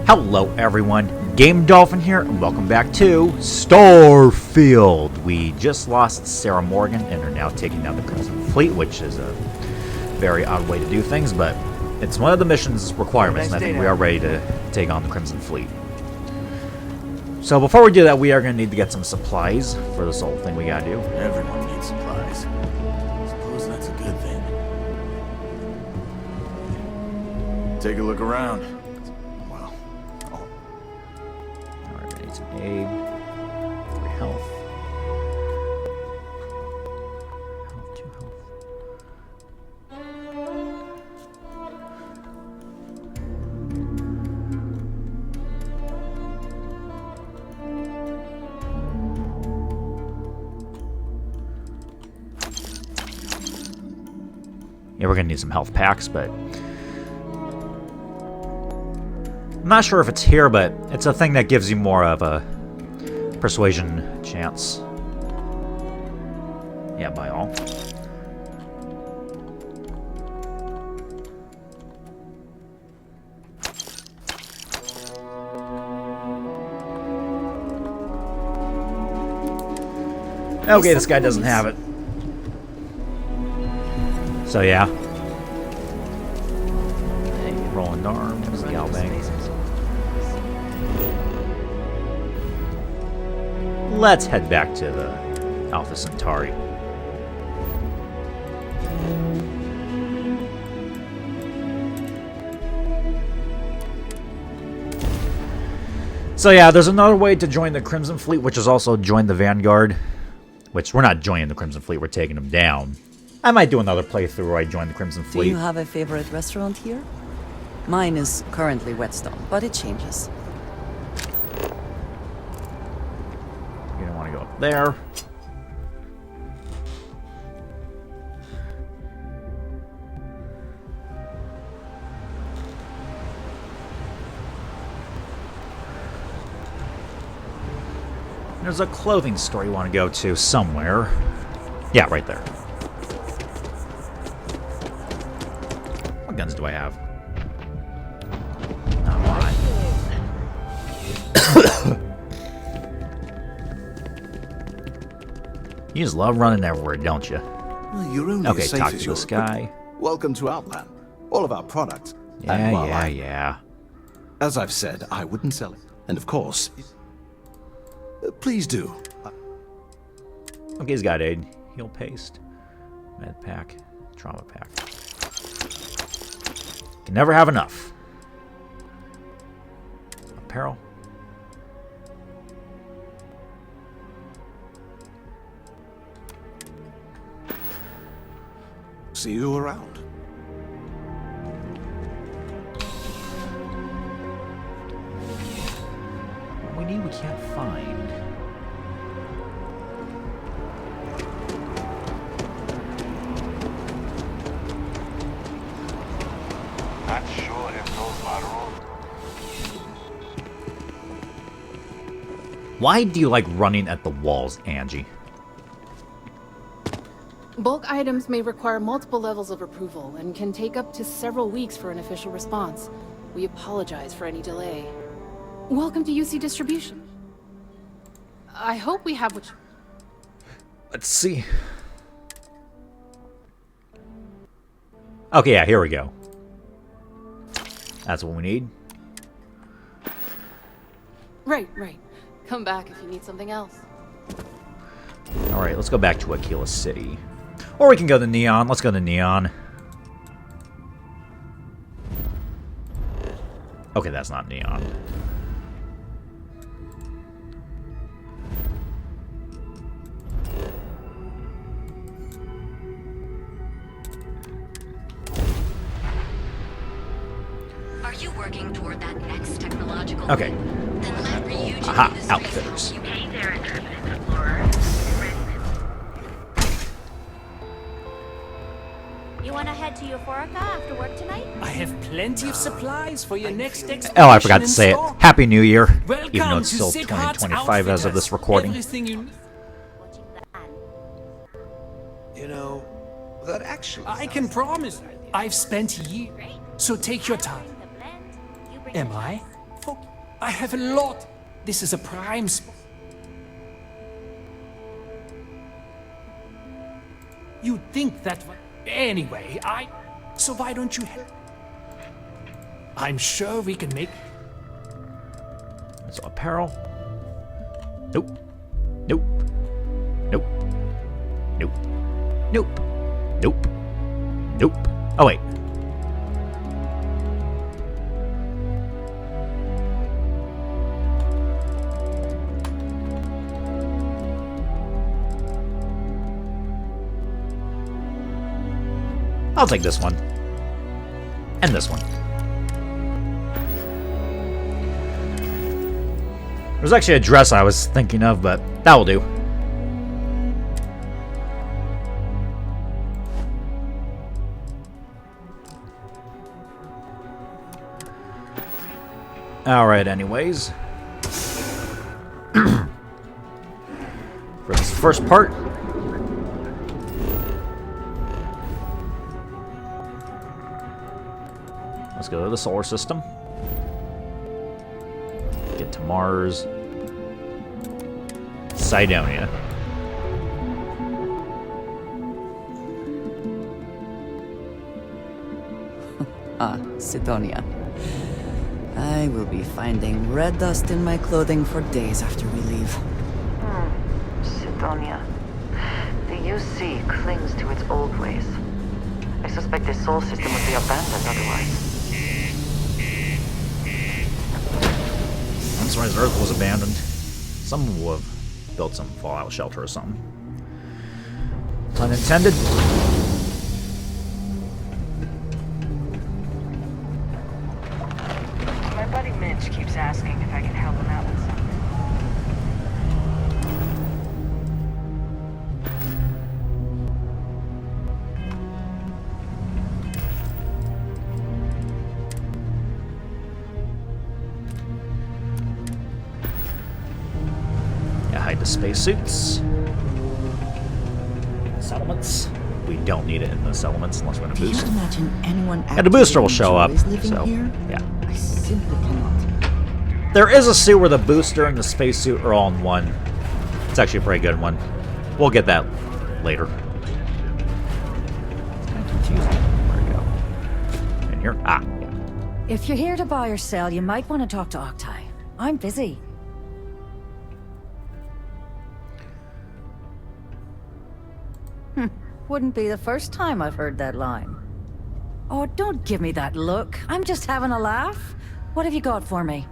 Hello everyone, Game Dolphin here, and welcome back to Starfield. We just lost Sarah Morgan and are now taking down the Crimson Fleet, which is a very odd way to do things, but it's one of the mission's requirements, and I think we are ready to take on the Crimson Fleet. So before we do that, we are going to need to get some supplies for this whole thing we gotta do. Everyone needs supplies. Suppose that's a good thing. Take a look around. Well, Alright, I need some aid. 3 health. Health, 2 health. Yeah, we're gonna need some health packs, but I'm not sure if it's here, but it's a thing that gives you more of a persuasion chance. Yeah, by all. Okay, this guy doesn't have it. So yeah. Hey, rolling arms, Galbang. Let's head back to the Alpha Centauri. So yeah, there's another way to join the Crimson Fleet, which is also join the Vanguard. Which we're not joining the Crimson Fleet, we're taking them down. I might do another playthrough where I join the Crimson Fleet. Do you have a favorite restaurant here? Mine is currently Whetstone, but it changes. You don't want to go up there. There's a clothing store you want to go to somewhere. Yeah, right there. What guns do I have? Not mine. You just love running everywhere, don't you? Well, you're only Okay, as safe talk as to your this guy. Welcome to Outland. All of our products. Yeah, And while yeah. As I've said, I wouldn't sell it. And of course, please do. Okay, he's got aid. Heal paste. Med pack. Trauma pack. Can never have enough. Apparel. See you around. What we need, we can't find. Not sure if those lateral. Why do you like running at the walls, Angie? Bulk items may require multiple levels of approval and can take up to several weeks for an official response. We apologize for any delay. Welcome to UC Distribution. I hope we have what you... Let's see. Okay, yeah, here we go. That's what we need. Right. Come back if you need something else. Alright, let's go back to Aquila City. Or we can go to Neon. Let's go to Neon. Okay, that's not Neon. Are you working toward that next technological? Okay. Then let Ryuji Aha, do this outfitters. research. Hey there, intrepid explorer. You want to head to Euphorica after work tonight? I have plenty of supplies for your next expedition. Oh, I forgot to say it. in store. Happy New Year. Welcome Even though it's to still Zighart's 2025 as of this Outfitters. recording. Everything you need. Watching the hand. You know, that actually. I can promise. I've spent years. So take your time. The blend, you bring Am the I? I have a lot. This is a prime spot. You'd think that... Anyway, So why don't you help? I'm sure we can make... So apparel. Nope. Nope. Nope. Nope. Nope. Nope. Nope. Oh, wait. I'll take this one. And this one. There's actually a dress I was thinking of, but that will do. Alright, anyways. For this first part, let's go to the solar system. Get to Mars. Cydonia. Cydonia. I will be finding red dust in my clothing for days after we leave. Cydonia. The UC clings to its old ways. I suspect this soul system would be abandoned otherwise. I'm surprised Earth was abandoned. Someone would have built some fallout shelter or something. Pun intended. My buddy Mitch keeps asking if I can help him out with something. Hide the spacesuits. Settlements. We don't need it in the settlements unless we're going to boost. Can you imagine anyone And the booster will show up. living So, here? yeah. I simply cannot. There is a suit where the booster and the spacesuit are all in one. It's actually a pretty good one. We'll get that later. It's kind of confusing. Where to go? In here? Ah, yeah. If you're here to buy or sell, you might want to talk to Octai. I'm busy. Wouldn't be the first time I've heard that line. Oh, don't give me that look. I'm just having a laugh. What have you got for me?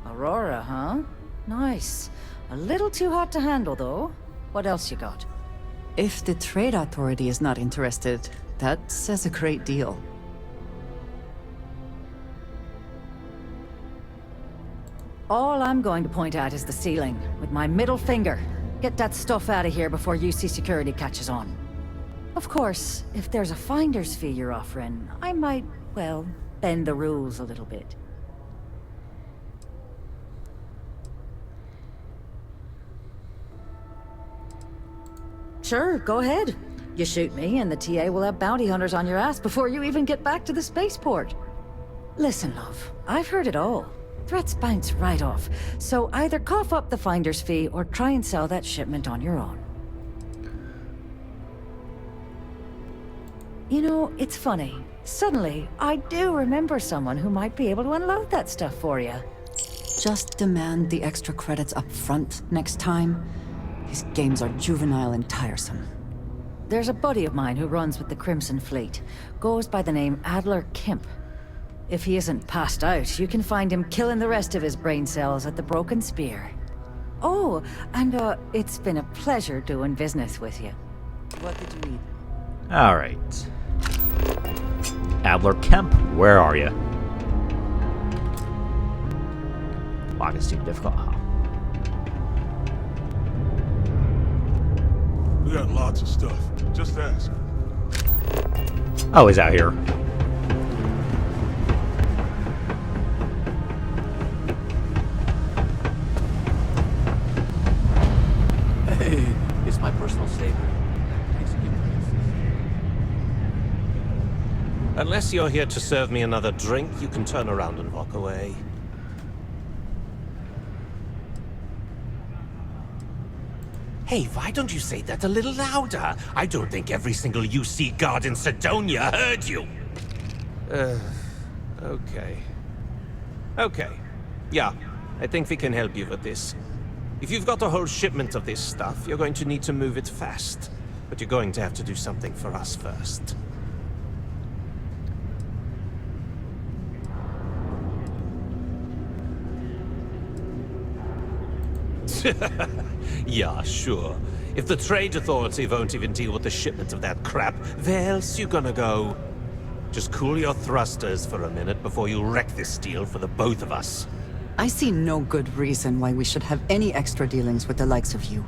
Aurora, huh? Nice. A little too hot to handle, though. What else you got? If the Trade Authority is not interested, that says a great deal. All I'm going to point at is the ceiling, with my middle finger. Get that stuff out of here before UC security catches on. Of course, if there's a finder's fee you're offering, I might, well, bend the rules a little bit. Sure, go ahead. You shoot me, and the TA will have bounty hunters on your ass before you even get back to the spaceport. Listen, love, I've heard it all. Threats bounce right off, so either cough up the finder's fee or try and sell that shipment on your own. You know, it's funny. Suddenly, I do remember someone who might be able to unload that stuff for you. Just demand the extra credits up front next time. These games are juvenile and tiresome. There's a buddy of mine who runs with the Crimson Fleet. Goes by the name Adler Kemp. If he isn't passed out, you can find him killing the rest of his brain cells at the Broken Spear. Oh, and it's been a pleasure doing business with you. What did you need? Alright. Adler Kemp, where are you? Lock is too difficult. Oh. We got lots of stuff. Just ask. Oh, he's out here. Hey, it's my personal savior. Unless you're here to serve me another drink, you can turn around and walk away. Hey, why don't you say that a little louder? I don't think every single UC guard in Sidonia heard you. Okay. Okay. Yeah, I think we can help you with this. If you've got a whole shipment of this stuff, you're going to need to move it fast. But you're going to have to do something for us first. Yeah, sure. If the Trade Authority won't even deal with the shipment of that crap, where else you gonna go? Just cool your thrusters for a minute before you wreck this deal for the both of us. I see no good reason why we should have any extra dealings with the likes of you.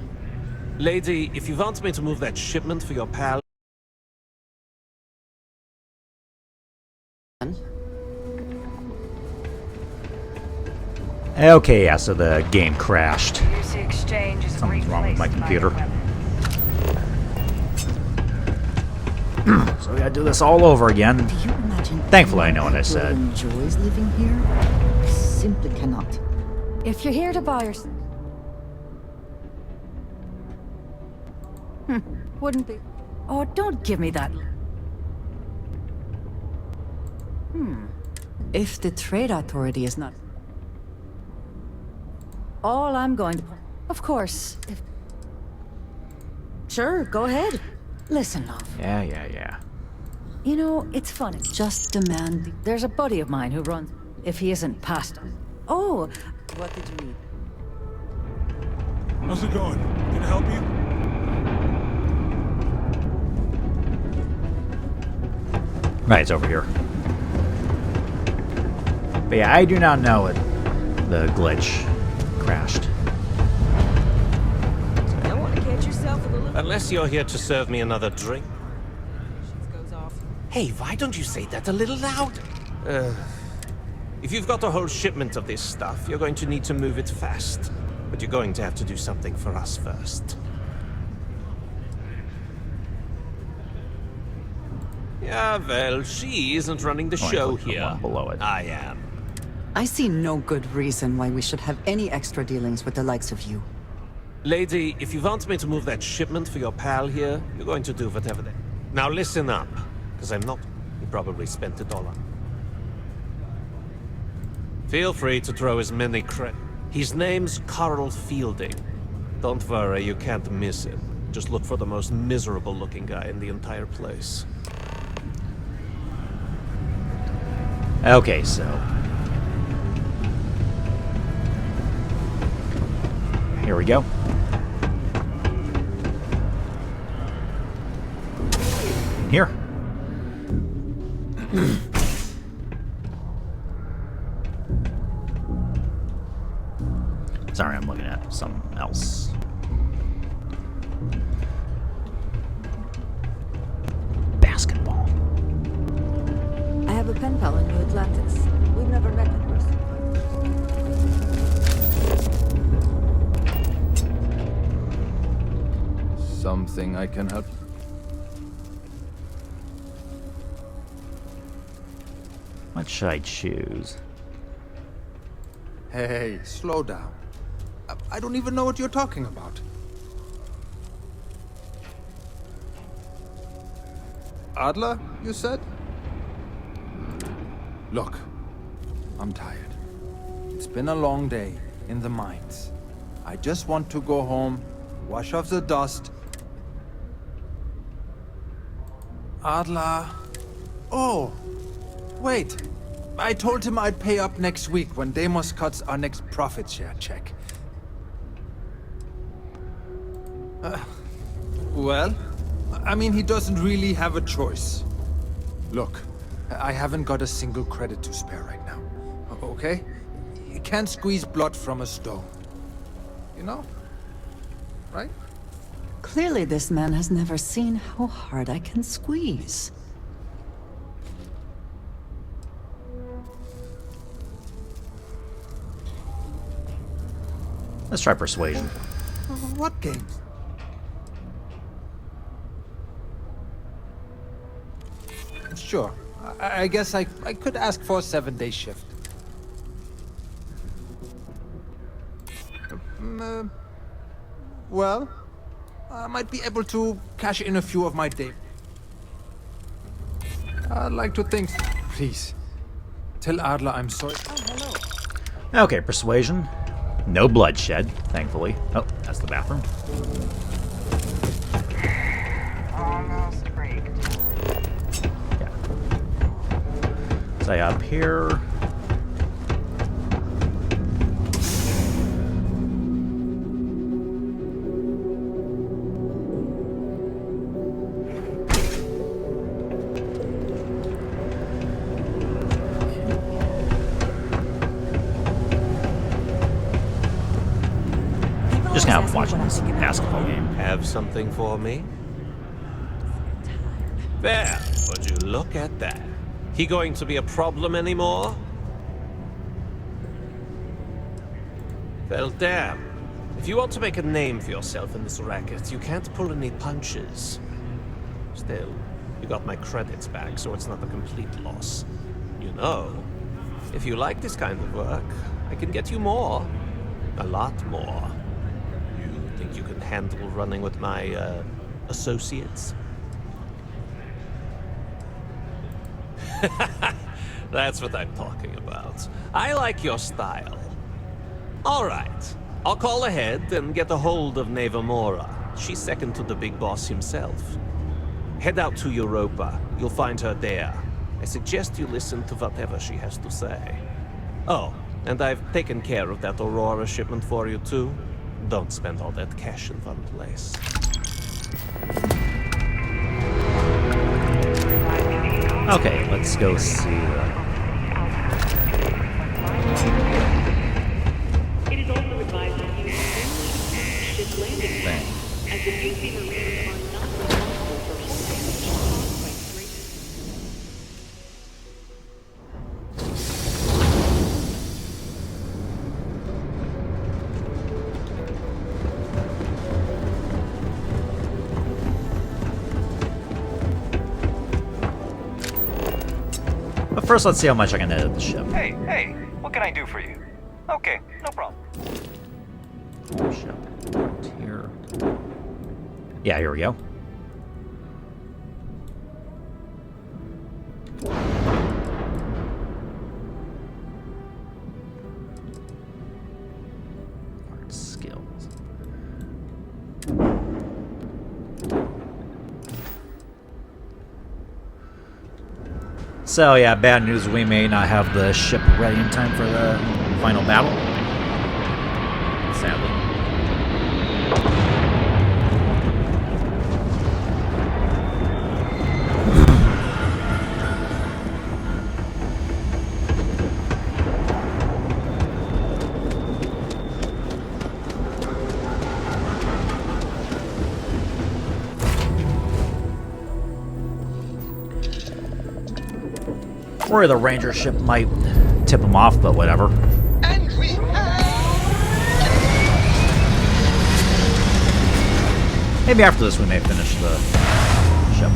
Lady, if you want me to move that shipment for your pal... Okay, yeah, so the game crashed. UC exchange is Something's wrong with my computer. So we gotta do this all over again. Do you imagine Thankfully, I know what I said. enjoys living here? I simply cannot. If you're here to buy or... Wouldn't be... Oh, don't give me that. If the Trade Authority is not... All I'm going to... Of course, if... Sure, go ahead. Listen, love. Yeah. You know, it's funny. Just demand... There's a buddy of mine who runs... If he isn't past... Oh! What did you need? How's it going? Can I help you? Right, it's over here. But yeah, I do not know it. The glitch crashed. Don't want to catch yourself with a little... Unless you're here to serve me another drink. goes off. Hey, why don't you say that a little louder? If you've got a whole shipment of this stuff, you're going to need to move it fast. But you're going to have to do something for us first. Yeah, well, she isn't running the show click the here. one below it. I am. I see no good reason why we should have any extra dealings with the likes of you. Lady, if you want me to move that shipment for your pal here, you're going to do whatever they... Now listen up, because I'm not... You probably spent it all on... Feel free to throw as many His name's Carl Fielding. Don't worry, you can't miss him. Just look for the most miserable-looking guy in the entire place. Okay, so... Here we go. Here. Sorry, I'm looking at something else. Basketball. I have a pen pal in New Atlantis. We've never met in person. Something I can help? What should I choose? Hey, slow down. I don't even know what you're talking about. Adler, you said? Look, I'm tired. It's been a long day in the mines. I just want to go home, wash off the dust. Adler... Oh, wait. I told him I'd pay up next week when Deimos cuts our next profit share check. Well, I mean, he doesn't really have a choice. Look, I haven't got a single credit to spare right now, okay? You can't squeeze blood from a stone. You know? Right? Clearly this man has never seen how hard I can squeeze. Let's try persuasion. What games? Sure, I guess I could ask for a 7-day shift. Well, I might be able to cash in a few of my days. I'd like to think... Please, tell Adler I'm sorry. Oh, hello. Okay, persuasion. No bloodshed, thankfully. Oh, that's the bathroom. Almost freaked. Yeah. Say up here. Just kind of watching this basketball game. Have something for me? There, would you look at that? He going to be a problem anymore? Well, damn. If you want to make a name for yourself in this racket, you can't pull any punches. Still, you got my credits back, so it's not a complete loss. You know, if you like this kind of work, I can get you more. A lot more. You think you can handle running with my, associates? That's what I'm talking about. I like your style. All right. I'll call ahead and get a hold of Neva Mora. She's second to the big boss himself. Head out to Europa. You'll find her there. I suggest you listen to whatever she has to say. Oh, and I've taken care of that Aurora shipment for you too. Don't spend all that cash in one place. Okay, let's go see It is also advised that you ship landing as the UC Marines are not responsible for hull damage caused by stray. But first, let's see how much I can edit the ship. Hey, what can I do for you? Okay, no problem. Ship here. Yeah, here we go. Art skills. So yeah, bad news, we may not have the ship ready in time for the final battle. Sadly. Or the ranger ship might tip him off, but whatever. Maybe after this we may finish the ship.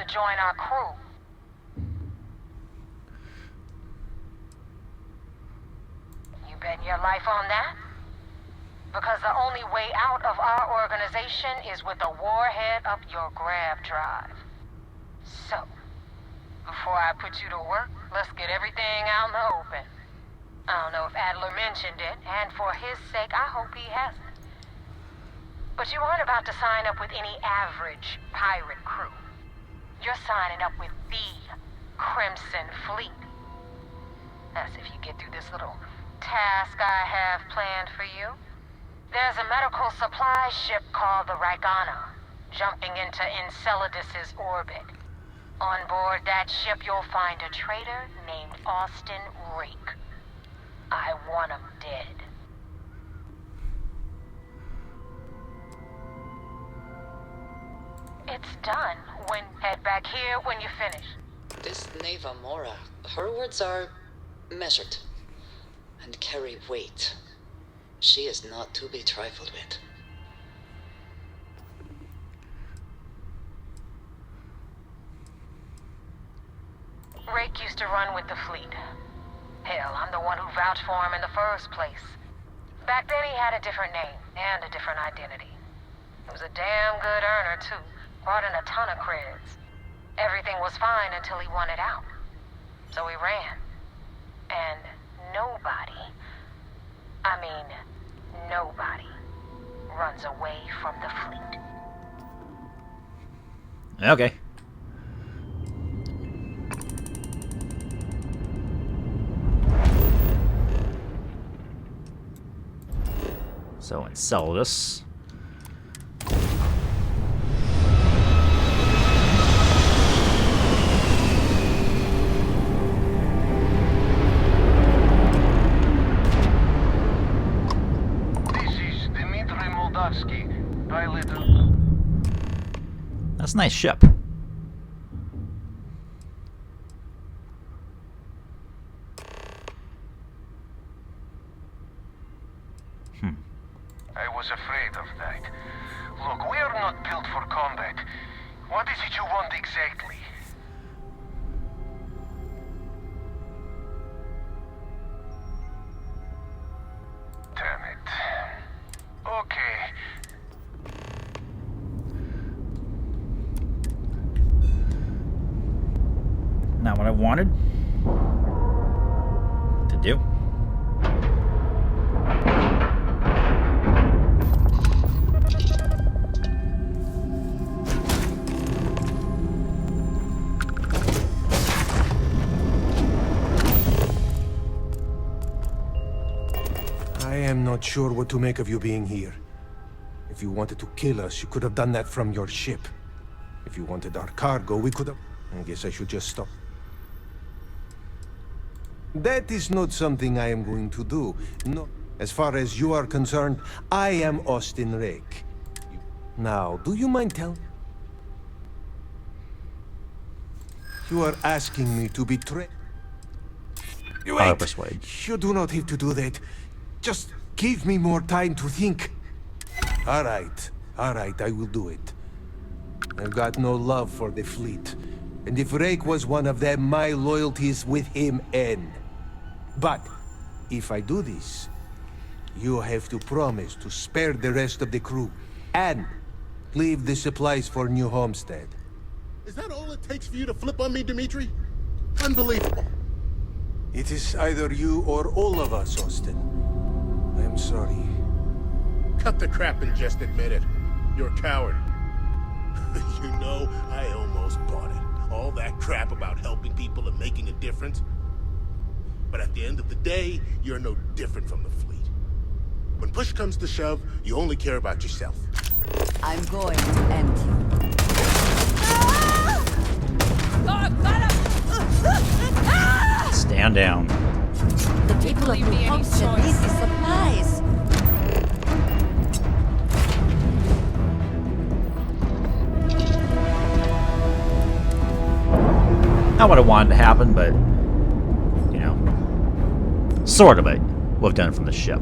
Join our crew. You betting your life on that? Because the only way out of our organization is with a warhead up your grab drive. So, before I put you to work, let's get everything out in the open. I don't know if Adler mentioned it, and for his sake, I hope he hasn't. But you aren't about to sign up with any average pirate crew. You're signing up with the Crimson Fleet. That's if you get through this little task I have planned for you. There's a medical supply ship called the Ragana, jumping into Enceladus's orbit. On board that ship, you'll find a traitor named Austin Rake. I want him dead. It's done. Head back here when you finish. This Neva Mora, her words are measured and carry weight. She is not to be trifled with. Rake used to run with the fleet. Hell, I'm the one who vouched for him in the first place. Back then he had a different name and a different identity. He was a damn good earner, too. Brought in a ton of creds. Everything was fine until he wanted out. So he ran. And nobody, runs away from the fleet. Okay. So Enceladus. That's a nice ship. I was afraid of that. Look, we are not built for combat. What is it you want exactly? Damn it. Okay. Not what I wanted to do. I am not sure what to make of you being here. If you wanted to kill us, you could have done that from your ship. If you wanted our cargo, we could have... I guess I should just stop. That is not something I am going to do. No. As far as you are concerned, I am Austin Rake. Now, do you mind telling... You are asking me to betray... I'll persuade. You do not have to do that. Just give me more time to think. All right, I will do it. I've got no love for the fleet. And if Rake was one of them, my loyalties with him end. But, if I do this, you have to promise to spare the rest of the crew, and leave the supplies for New Homestead. Is that all it takes for you to flip on me, Dimitri? Unbelievable. It is either you or all of us, Austin. I am sorry. Cut the crap and just admit it. You're a coward. You know, I almost bought it. All that crap about helping people and making a difference. But at the end of the day, you're no different from the fleet. When push comes to shove, you only care about yourself. I'm going to end you. Stand down. The people of New Homestead need the supplies. Not what I wanted to happen, but, you know, sort of it. We've done it from the ship.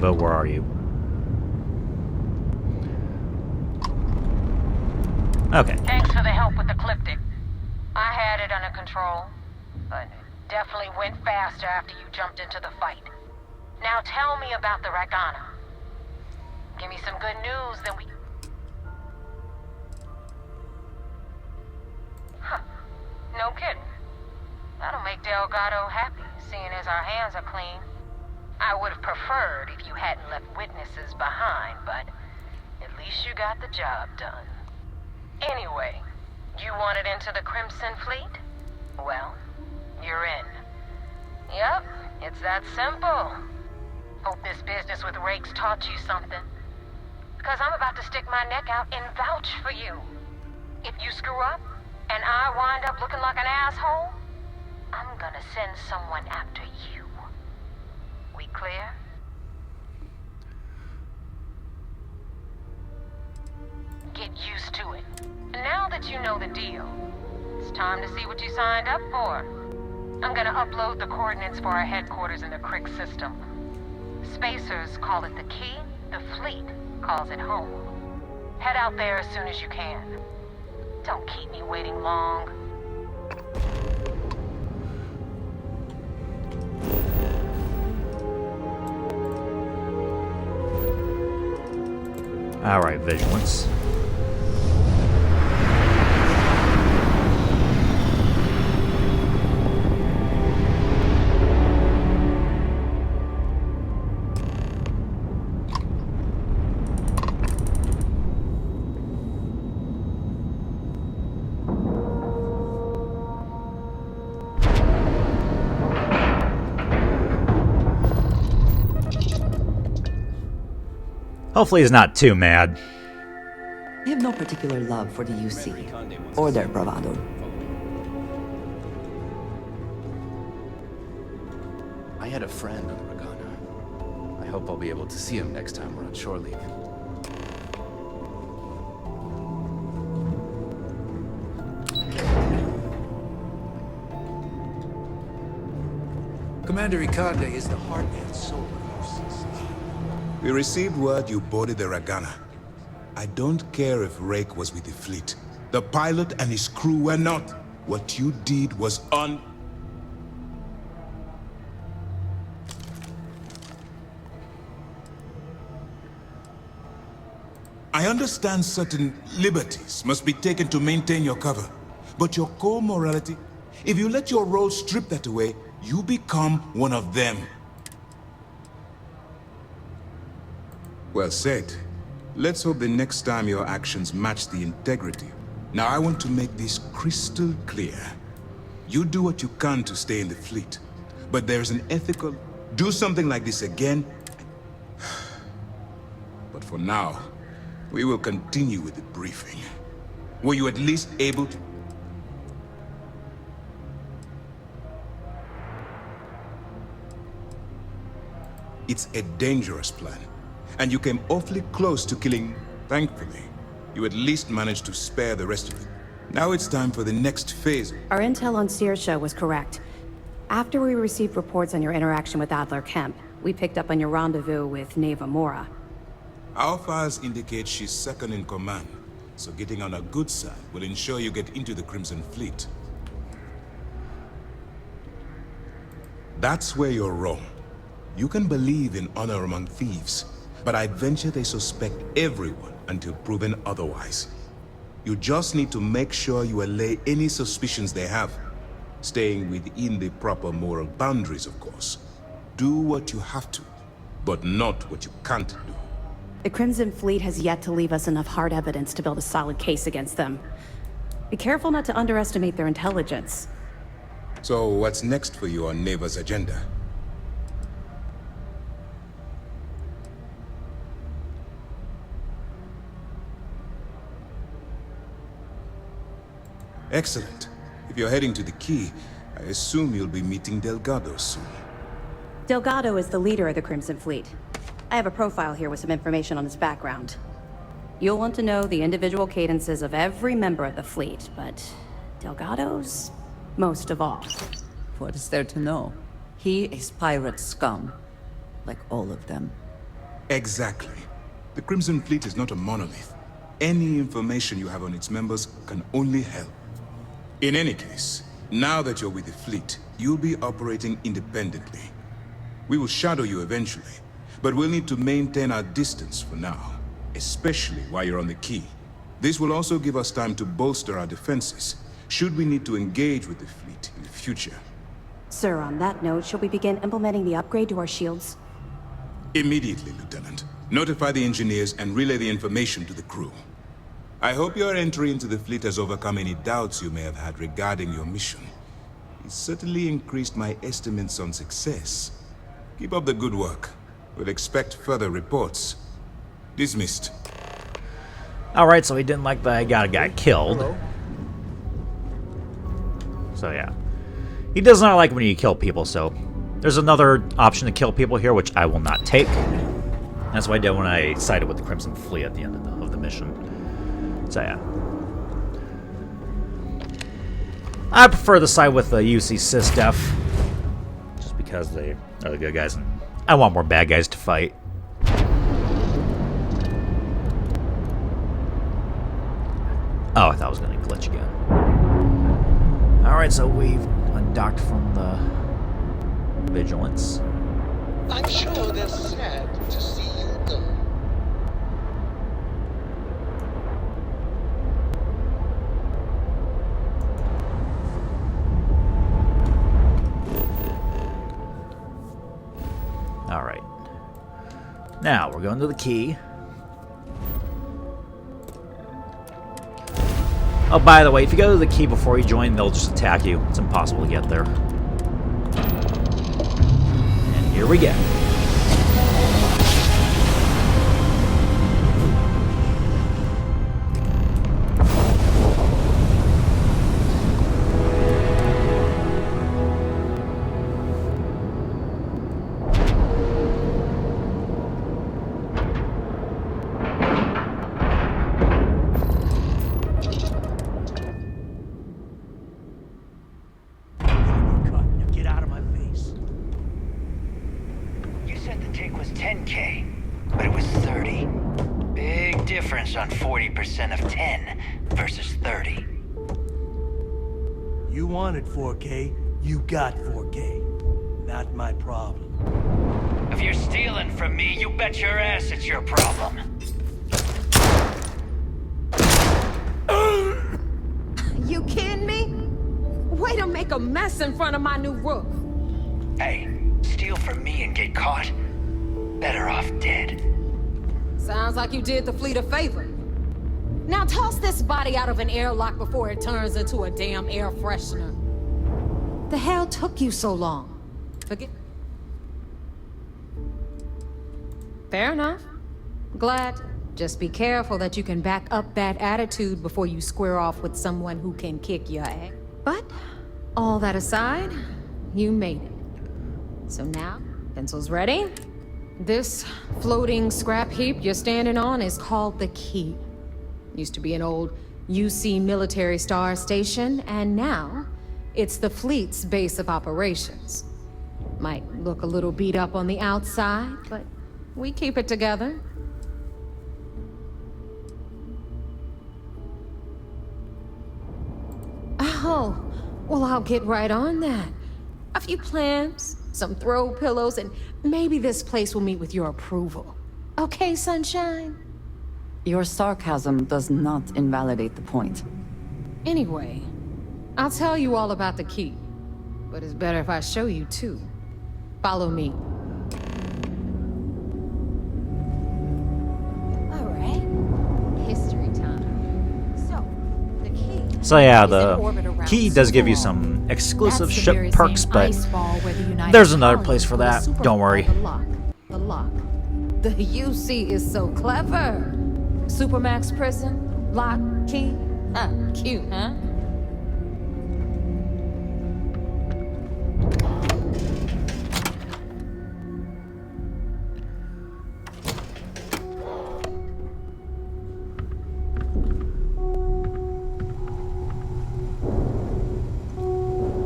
Neva, where are you? Okay. Thanks for the help with the Cliptic. I had it under control, but it definitely went faster after you jumped into the fight. Now tell me about the Ragana. Give me some good news, then we... Huh. No kidding. That'll make Delgado happy, seeing as our hands are clean. I would have preferred if you hadn't left witnesses behind, but at least you got the job done. Anyway, you wanted into the Crimson Fleet? Well, you're in. Yep, it's that simple. Hope this business with Rakes taught you something. Because I'm about to stick my neck out and vouch for you. If you screw up, and I wind up looking like an asshole, I'm gonna send someone after you. We clear? Get used to it. Now that you know the deal, it's time to see what you signed up for. I'm gonna upload the coordinates for our headquarters in the Crick system. Spacers call it the key, the fleet calls it home. Head out there as soon as you can. Don't keep me waiting long. Alright, Vigilance. Hopefully he's not too mad. I have no particular love for the UC, or their bravado. I had a friend on Ragana. I hope I'll be able to see him next time we're on shore leave. Commander Icardi is the heart and soul of UCC. We received word you boarded the Ragana. I don't care if Rake was with the fleet. The pilot and his crew were not. What you did was I understand certain liberties must be taken to maintain your cover. But your core morality, if you let your role strip that away, you become one of them. Well said. Let's hope the next time your actions match the integrity. Now I want to make this crystal clear. You do what you can to stay in the fleet. But there's an ethical... Do something like this again. But for now, we will continue with the briefing. Were you at least able to... It's a dangerous plan. And you came awfully close to killing... Thankfully, you at least managed to spare the rest of it. Now it's time for the next phase. Our intel on Searsha was correct. After we received reports on your interaction with Adler Kemp, we picked up on your rendezvous with Neva Mora. Our files indicate she's second in command, so getting on a good side will ensure you get into the Crimson Fleet. That's where you're wrong. You can believe in honor among thieves, but I venture they suspect everyone until proven otherwise. You just need to make sure you allay any suspicions they have, staying within the proper moral boundaries, of course. Do what you have to, but not what you can't do. The Crimson Fleet has yet to leave us enough hard evidence to build a solid case against them. Be careful not to underestimate their intelligence. So what's next for you on Neva's agenda? Excellent. If you're heading to the Key, I assume you'll be meeting Delgado soon. Delgado is the leader of the Crimson Fleet. I have a profile here with some information on his background. You'll want to know the individual cadences of every member of the fleet, but Delgado's most of all. What is there to know? He is pirate scum, like all of them. Exactly. The Crimson Fleet is not a monolith. Any information you have on its members can only help. In any case, now that you're with the fleet, you'll be operating independently. We will shadow you eventually, but we'll need to maintain our distance for now, especially while you're on the key. This will also give us time to bolster our defenses, should we need to engage with the fleet in the future. Sir, on that note, shall we begin implementing the upgrade to our shields? Immediately, Lieutenant. Notify the engineers and relay the information to the crew. I hope your entry into the fleet has overcome any doubts you may have had regarding your mission. It certainly increased my estimates on success. Keep up the good work. We'll expect further reports. Dismissed. Alright, so he didn't like that I got a guy killed. Hello. So yeah. He does not like when you kill people, so there's another option to kill people here, which I will not take. That's what I did when I sided with the Crimson Fleet at the end of the mission. So yeah. I prefer to side with the UC SysDef, just because they are the good guys, and I want more bad guys to fight. Oh, I thought I was going to glitch again. Alright, so we've undocked from the Vigilance. I'm sure they're sad to see you go. Alright. Now, we're going to the key. Oh, by the way, if you go to the key before you join, they'll just attack you. It's impossible to get there. And here we go. On 40% of 10 versus 30. You wanted 4K, you got 4K. Not my problem. If you're stealing from me, you bet your ass it's your problem. You kidding me? Way to make a mess in front of my new roof. Hey, steal from me and get caught. Better off dead. Sounds like you did the fleet a favor. Now toss this body out of an airlock before it turns into a damn air freshener. The hell took you so long? Forget. Fair enough. Glad. Just be careful that you can back up that attitude before you square off with someone who can kick your ass. But, all that aside, you made it. So now, pencils ready? This floating scrap heap you're standing on is called the Key. Used to be an old UC military star station, and now it's the fleet's base of operations. Might look a little beat up on the outside, but we keep it together. Oh, well, I'll get right on that. A few plans, some throw pillows, and maybe this place will meet with your approval. Okay, sunshine? Your sarcasm does not invalidate the point. Anyway, I'll tell you all about the key. But it's better if I show you too. Follow me. Alright. History time. So, the key... So yeah, the key does give you some exclusive ship perks, but there's another place for that. Don't worry. The lock. The UC is so clever. Supermax prison, lock, key. Cute, huh?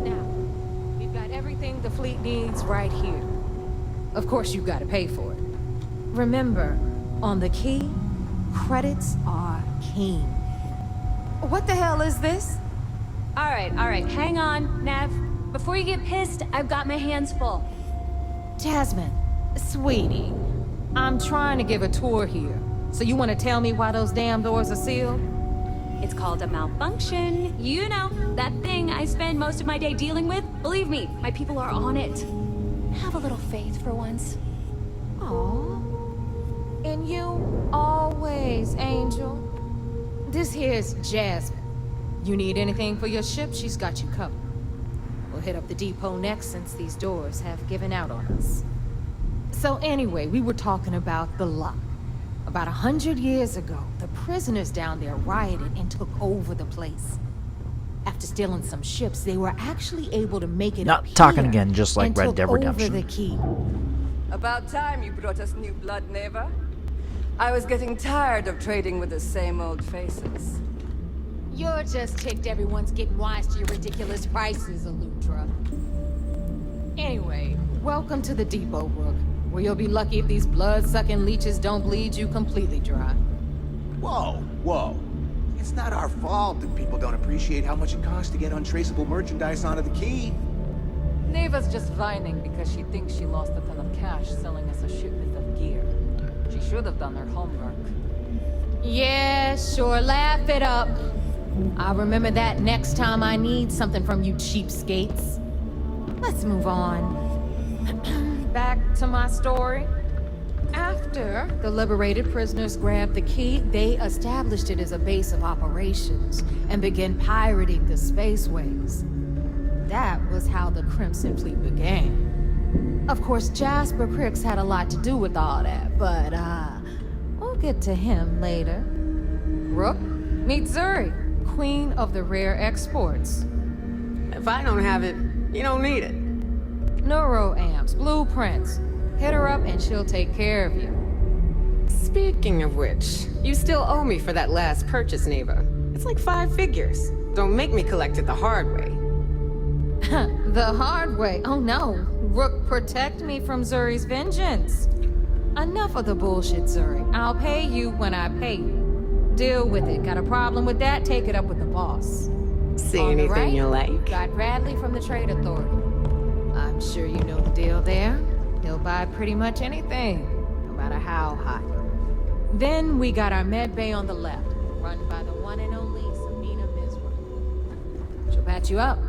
Now, we've got everything the fleet needs right here. Of course, you've got to pay for it. Remember, on the key, credits are king. What the hell is this? All right, hang on, Nev. Before you get pissed, I've got my hands full. Jasmine, sweetie, I'm trying to give a tour here. So you want to tell me why those damn doors are sealed? It's called a malfunction. You know, that thing I spend most of my day dealing with. Believe me, my people are on it. Have a little faith for once. Aww. And you always, Angel. This here's Jasmine. You need anything for your ship, she's got you covered. We'll hit up the depot next since these doors have given out on us. So anyway, we were talking about the lock. About 100 years ago, the prisoners down there rioted and took over the place. After stealing some ships, they were actually able to make it Not up talking here again, just like and Red took Dead Redemption. over the key. About time you brought us new blood, Neva. I was getting tired of trading with the same old faces. You're just ticked everyone's getting wise to your ridiculous prices, Elutra. Anyway, welcome to the depot, Rook, where you'll be lucky if these blood-sucking leeches don't bleed you completely dry. Whoa, whoa. It's not our fault that people don't appreciate how much it costs to get untraceable merchandise onto the key. Neva's just whining because she thinks she lost a ton of cash selling us a shipment of gear. She should have done her homework. Yeah, sure, laugh it up. I'll remember that next time I need something from you cheapskates. Let's move on. Back to my story. After the liberated prisoners grabbed the key, they established it as a base of operations and began pirating the spaceways. That was how the Crimson Fleet began. Of course, Jasper Cricks had a lot to do with all that, but we'll get to him later. Rook, meet Zuri, Queen of the Rare Exports. If I don't have it, you don't need it. Neuroamps, blueprints. Hit her up and she'll take care of you. Speaking of which, you still owe me for that last purchase, Neva. It's like 5 figures. Don't make me collect it the hard way. The hard way? Oh no. Rook, protect me from Zuri's vengeance. Enough of the bullshit, Zuri. I'll pay you when I pay you. Deal with it. Got a problem with that? Take it up with the boss. See On the anything right, you like? Got Bradley from the Trade Authority. I'm sure you know the deal there. He'll buy pretty much anything, no matter how hot. Then we got our med bay on the left, run by the one and only Sabina Misra. She'll patch you up,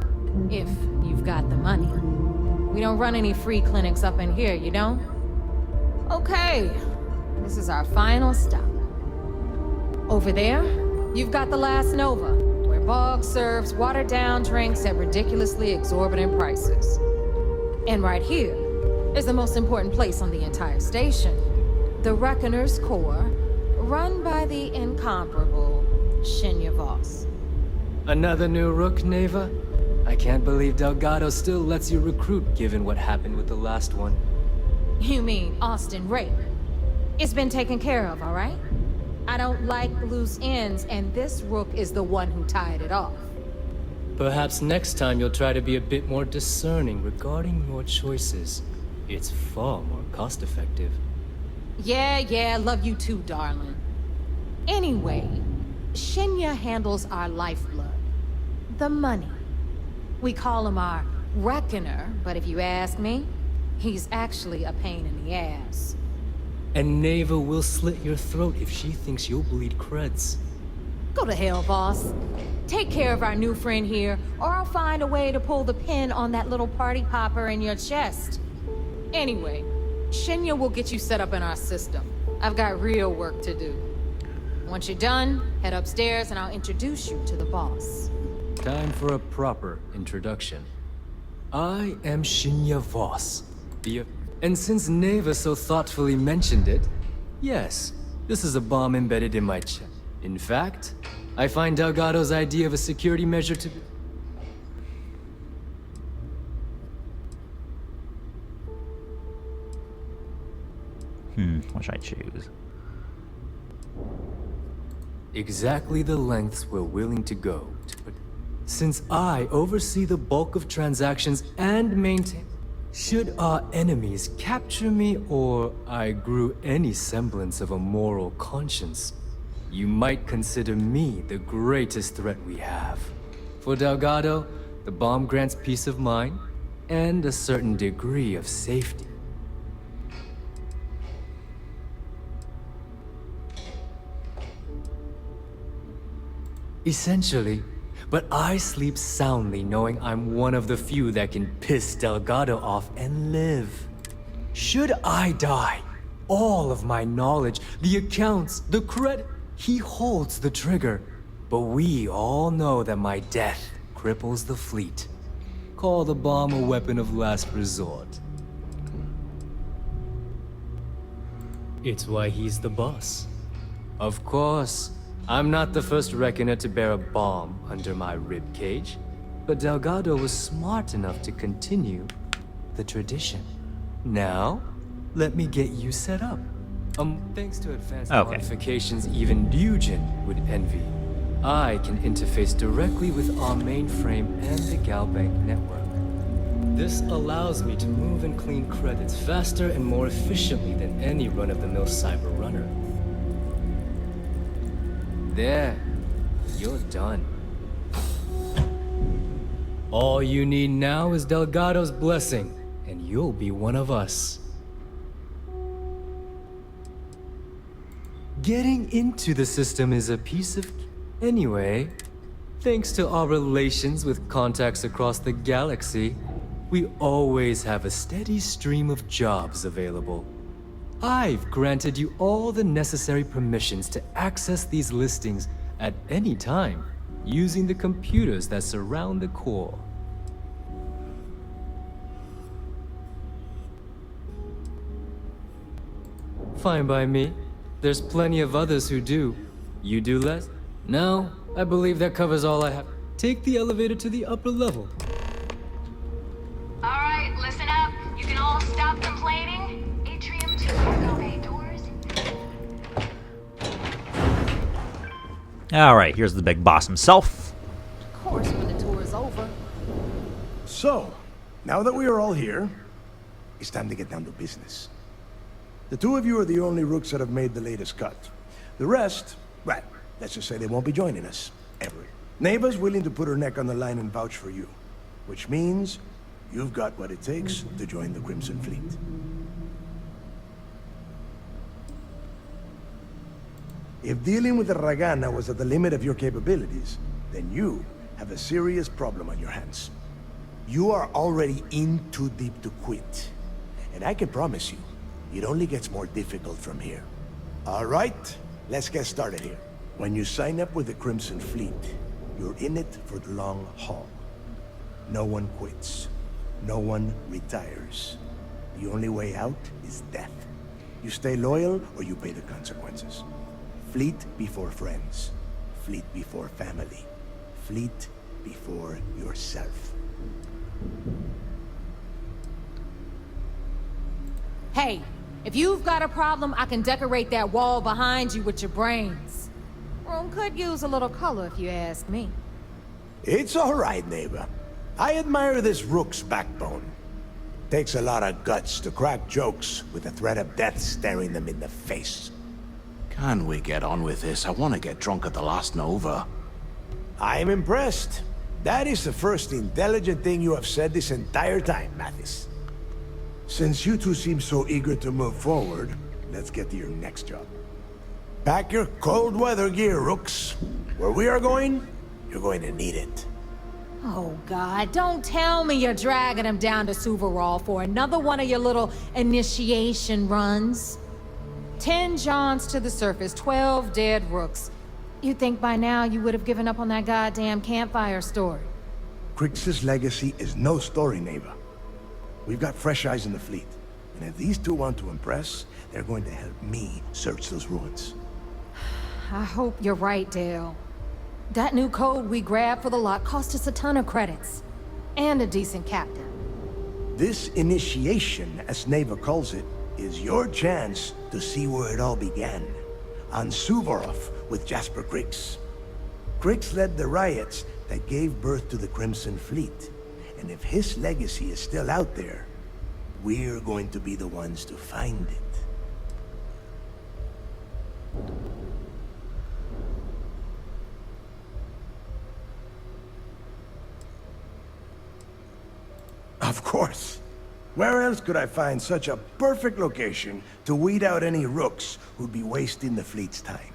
if you've got the money. We don't run any free clinics up in here, you know? Okay, this is our final stop. Over there, you've got the Last Nova, where Bog serves watered-down drinks at ridiculously exorbitant prices. And right here is the most important place on the entire station. The Reckoner's Core, run by the incomparable Shinya Voss. Another new Rook, Neva? I can't believe Delgado still lets you recruit given what happened with the last one. You mean Austin Rape? It's been taken care of, all right? I don't like loose ends, and this Rook is the one who tied it off. Perhaps next time you'll try to be a bit more discerning regarding your choices. It's far more cost-effective. Yeah, love you too, darling. Anyway, Shinya handles our lifeblood. The money. We call him our Reckoner, but if you ask me, he's actually a pain in the ass. And Neva will slit your throat if she thinks you'll bleed creds. Go to hell, boss. Take care of our new friend here, or I'll find a way to pull the pin on that little party popper in your chest. Anyway, Shinya will get you set up in our system. I've got real work to do. Once you're done, head upstairs and I'll introduce you to the boss. Time for a proper introduction. I am Shinya Voss. And since Neva so thoughtfully mentioned it, yes, this is a bomb embedded in my chest. In fact, I find Delgado's idea of a security measure to be... What should I choose? Exactly the lengths we're willing to go to, but since I oversee the bulk of transactions and maintain... Should our enemies capture me or I grew any semblance of a moral conscience, you might consider me the greatest threat we have. For Delgado, the bomb grants peace of mind and a certain degree of safety. Essentially, but I sleep soundly knowing I'm one of the few that can piss Delgado off and live. Should I die, all of my knowledge, the accounts, the credit, he holds the trigger. But we all know that my death cripples the fleet. Call the bomb a weapon of last resort. It's why he's the boss. Of course, I'm not the first reckoner to bear a bomb under my ribcage, but Delgado was smart enough to continue the tradition. Now, let me get you set up. Thanks to advanced modifications even Nugent would envy, I can interface directly with our mainframe and the Galbank network. This allows me to move and clean credits faster and more efficiently than any run-of-the-mill cyber runner. There, you're done. All you need now is Delgado's blessing, and you'll be one of us. Getting into the system is a piece of... Anyway, thanks to our relations with contacts across the galaxy, we always have a steady stream of jobs available. I've granted you all the necessary permissions to access these listings at any time, using the computers that surround the core. Fine by me. There's plenty of others who do. You do less? No, I believe that covers all I have. Take the elevator to the upper level. Alright, listen up. You can all stop complaining. Atrium to cargo bay doors. Alright, here's the big boss himself. Of course, when the tour is over. So, now that we are all here, it's time to get down to business. The two of you are the only rooks that have made the latest cut. The rest, well, let's just say they won't be joining us, ever. Neva's willing to put her neck on the line and vouch for you, which means you've got what it takes to join the Crimson Fleet. If dealing with the Ragana was at the limit of your capabilities, then you have a serious problem on your hands. You are already in too deep to quit. And I can promise you, it only gets more difficult from here. All right, let's get started here. When you sign up with the Crimson Fleet, you're in it for the long haul. No one quits. No one retires. The only way out is death. You stay loyal or you pay the consequences. Fleet before friends. Fleet before family. Fleet before yourself. Hey, if you've got a problem, I can decorate that wall behind you with your brains. Room could use a little color if you ask me. It's all right, neighbor. I admire this rook's backbone. Takes a lot of guts to crack jokes with the threat of death staring them in the face. Can we get on with this? I want to get drunk at the last Nova. I'm impressed. That is the first intelligent thing you have said this entire time, Mathis. Since you two seem so eager to move forward, let's get to your next job. Pack your cold weather gear, rooks. Where we are going, you're going to need it. Oh, God, don't tell me you're dragging him down to Suvarol for another one of your little initiation runs. 10 Johns to the surface, 12 dead rooks. You'd think by now you would have given up on that goddamn campfire story. Crix's legacy is no story, neighbor. We've got fresh eyes in the fleet. And if these two want to impress, they're going to help me search those ruins. I hope you're right, Dale. That new code we grabbed for the lot cost us a ton of credits. And a decent captain. This initiation, as Neva calls it, is your chance to see where it all began. On Suvorov with Jasper Crix. Crix led the riots that gave birth to the Crimson Fleet. And if his legacy is still out there, we're going to be the ones to find it. Of course. Where else could I find such a perfect location to weed out any rooks who'd be wasting the fleet's time?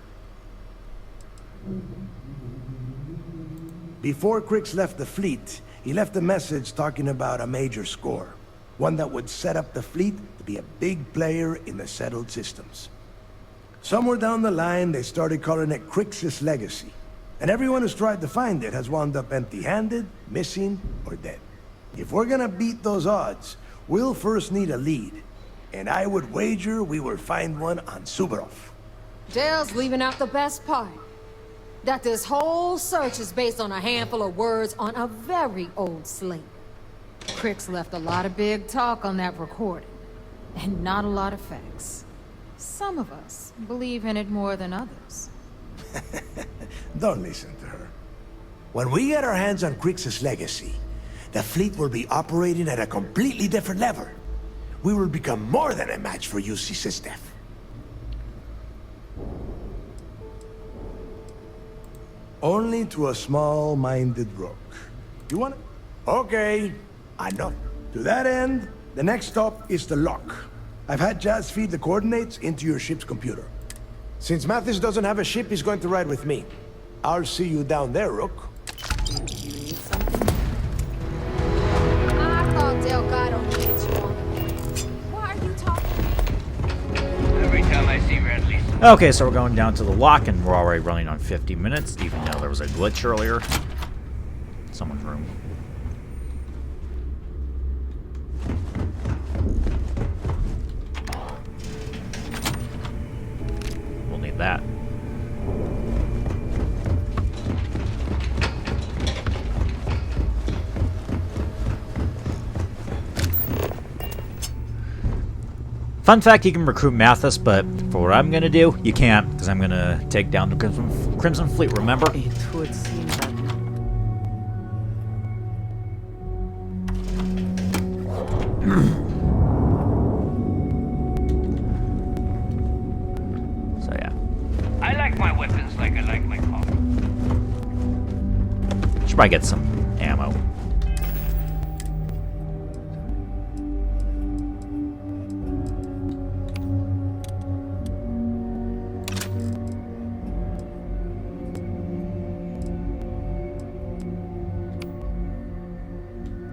Before Crix left the fleet, he left a message talking about a major score. One that would set up the fleet to be a big player in the settled systems. Somewhere down the line, they started calling it Crix's Legacy. And everyone who's tried to find it has wound up empty-handed, missing, or dead. If we're gonna beat those odds, we'll first need a lead. And I would wager we will find one on Suvorov. Dale's leaving out the best part. That this whole search is based on a handful of words on a very old slate. Crix left a lot of big talk on that recording, and not a lot of facts. Some of us believe in it more than others. Don't listen to her. When we get our hands on Crix's Legacy, the fleet will be operating at a completely different level. We will become more than a match for UC Systef. Only to a small-minded rogue. You want it? Okay, I know. To that end, the next stop is the lock. I've had Jazz feed the coordinates into your ship's computer. Since Mathis doesn't have a ship, he's going to ride with me. I'll see you down there, Rook. I thought Delgado needed you on. Why are you talking? Every time I see Red Lisa. Okay, so we're going down to the lock, and we're already running on 50 minutes, even though there was a glitch earlier. Someone's room. We'll need that. Fun fact, you can recruit Mathis, but for what I'm gonna do, you can't, because I'm gonna take down the Crimson Fleet, remember? It would seem that... So yeah. I like my weapons like I like my coffee. Should probably get some ammo.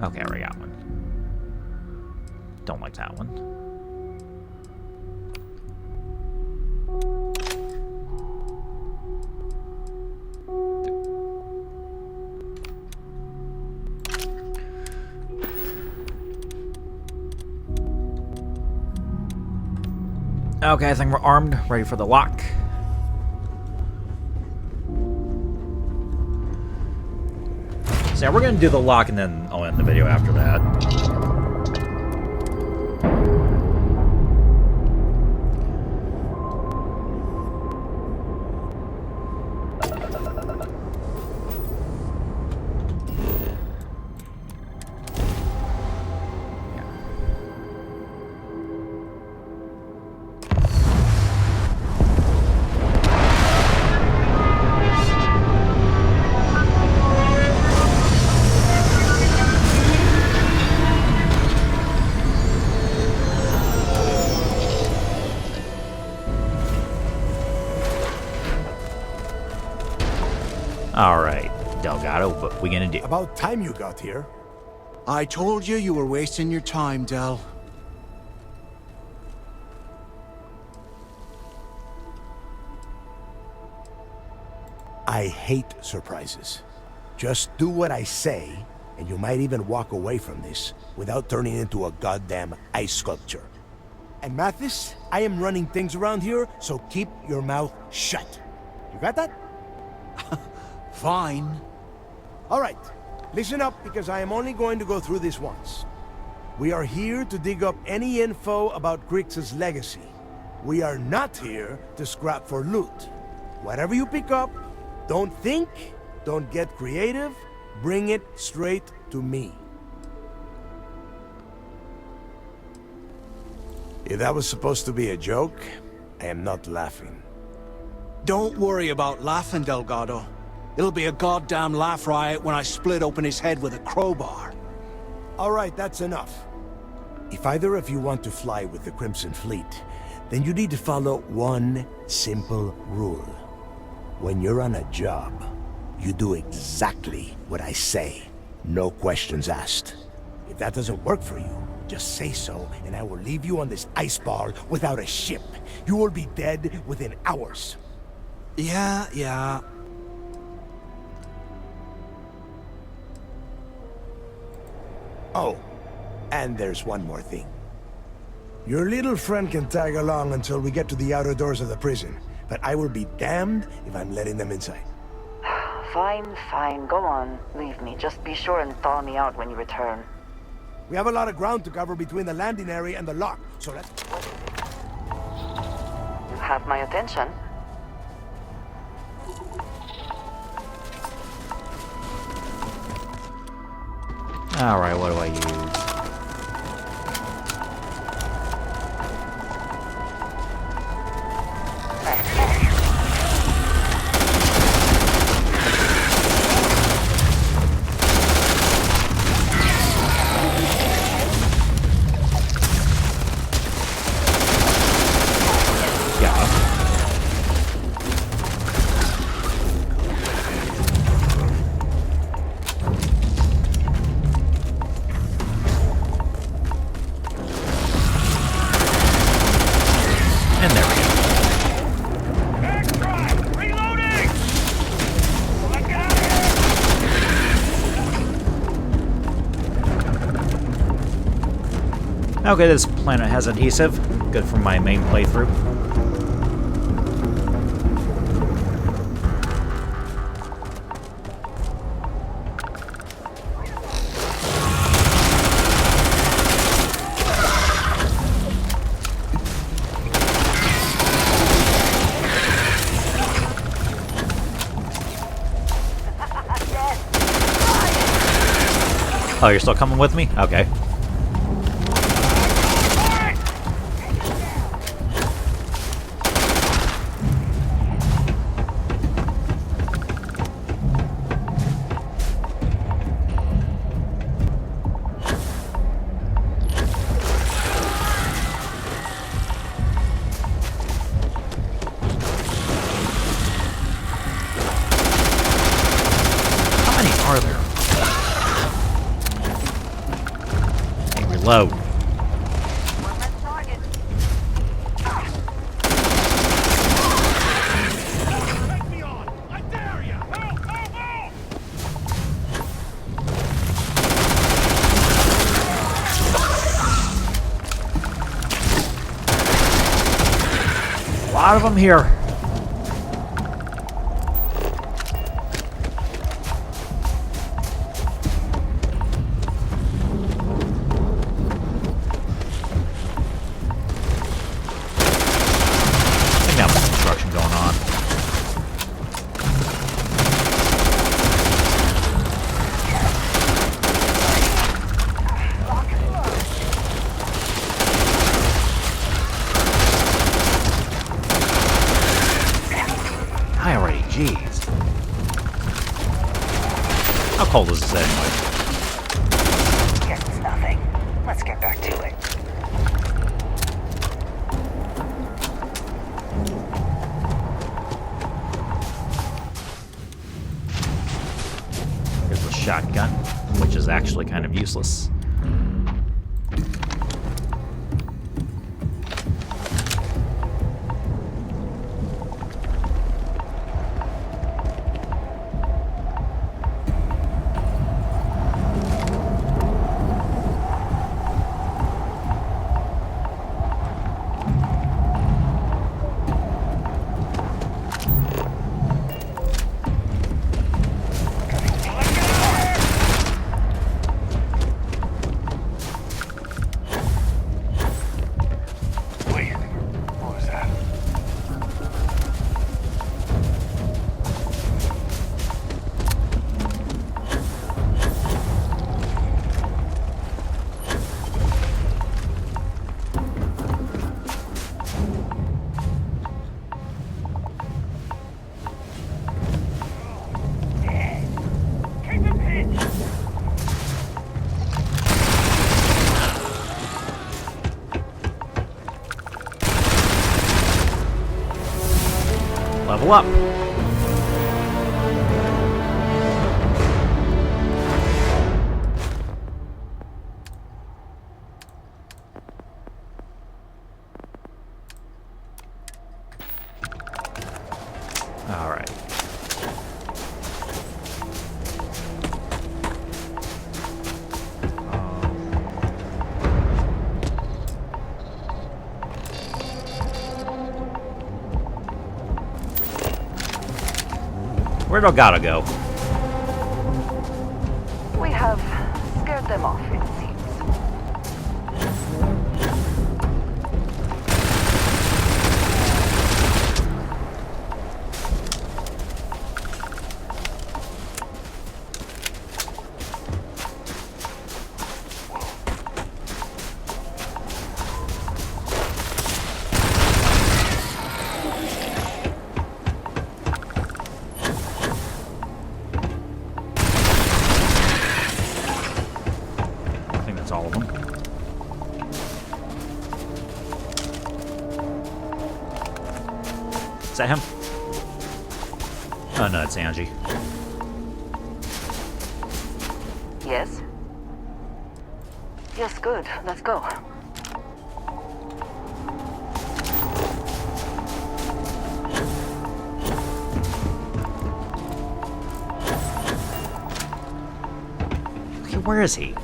Okay, we got one. Don't like that one. Okay, I think we're armed, ready for the lock. So yeah, we're gonna do the lock and then I'll end the video after that. Alright, Delgado, what we gonna do? About time you got here. I told you were wasting your time, Del. I hate surprises. Just do what I say, and you might even walk away from this without turning into a goddamn ice sculpture. And Mathis, I am running things around here, so keep your mouth shut. You got that? Fine. All right, listen up, because I am only going to go through this once. We are here to dig up any info about Crix's legacy. We are not here to scrap for loot. Whatever you pick up, don't think, don't get creative, bring it straight to me. If that was supposed to be a joke, I am not laughing. Don't worry about laughing, Delgado. It'll be a goddamn laugh riot when I split open his head with a crowbar. All right, that's enough. If either of you want to fly with the Crimson Fleet, then you need to follow one simple rule. When you're on a job, you do exactly what I say. No questions asked. If that doesn't work for you, just say so, and I will leave you on this ice ball without a ship. You will be dead within hours. Yeah. Oh, and there's one more thing. Your little friend can tag along until we get to the outer doors of the prison, but I will be damned if I'm letting them inside. Fine, go on. Leave me. Just be sure and thaw me out when you return. We have a lot of ground to cover between the landing area and the lock, so let's... You have my attention. Alright, what do I use? Okay, this planet has adhesive. Good for my main playthrough. Oh, you're still coming with me? Okay. Low. A lot of them here. Jeez. How cold is this anyway? Guess it's nothing. Let's get back to it. Here's a shotgun, which is actually kind of useless. level up. All right. Where'd Elgato go? We have scared them off, it seems. All of them. Is that him? Oh no, it's Angie. Yes? Yes, good. Let's go. Okay, where is he?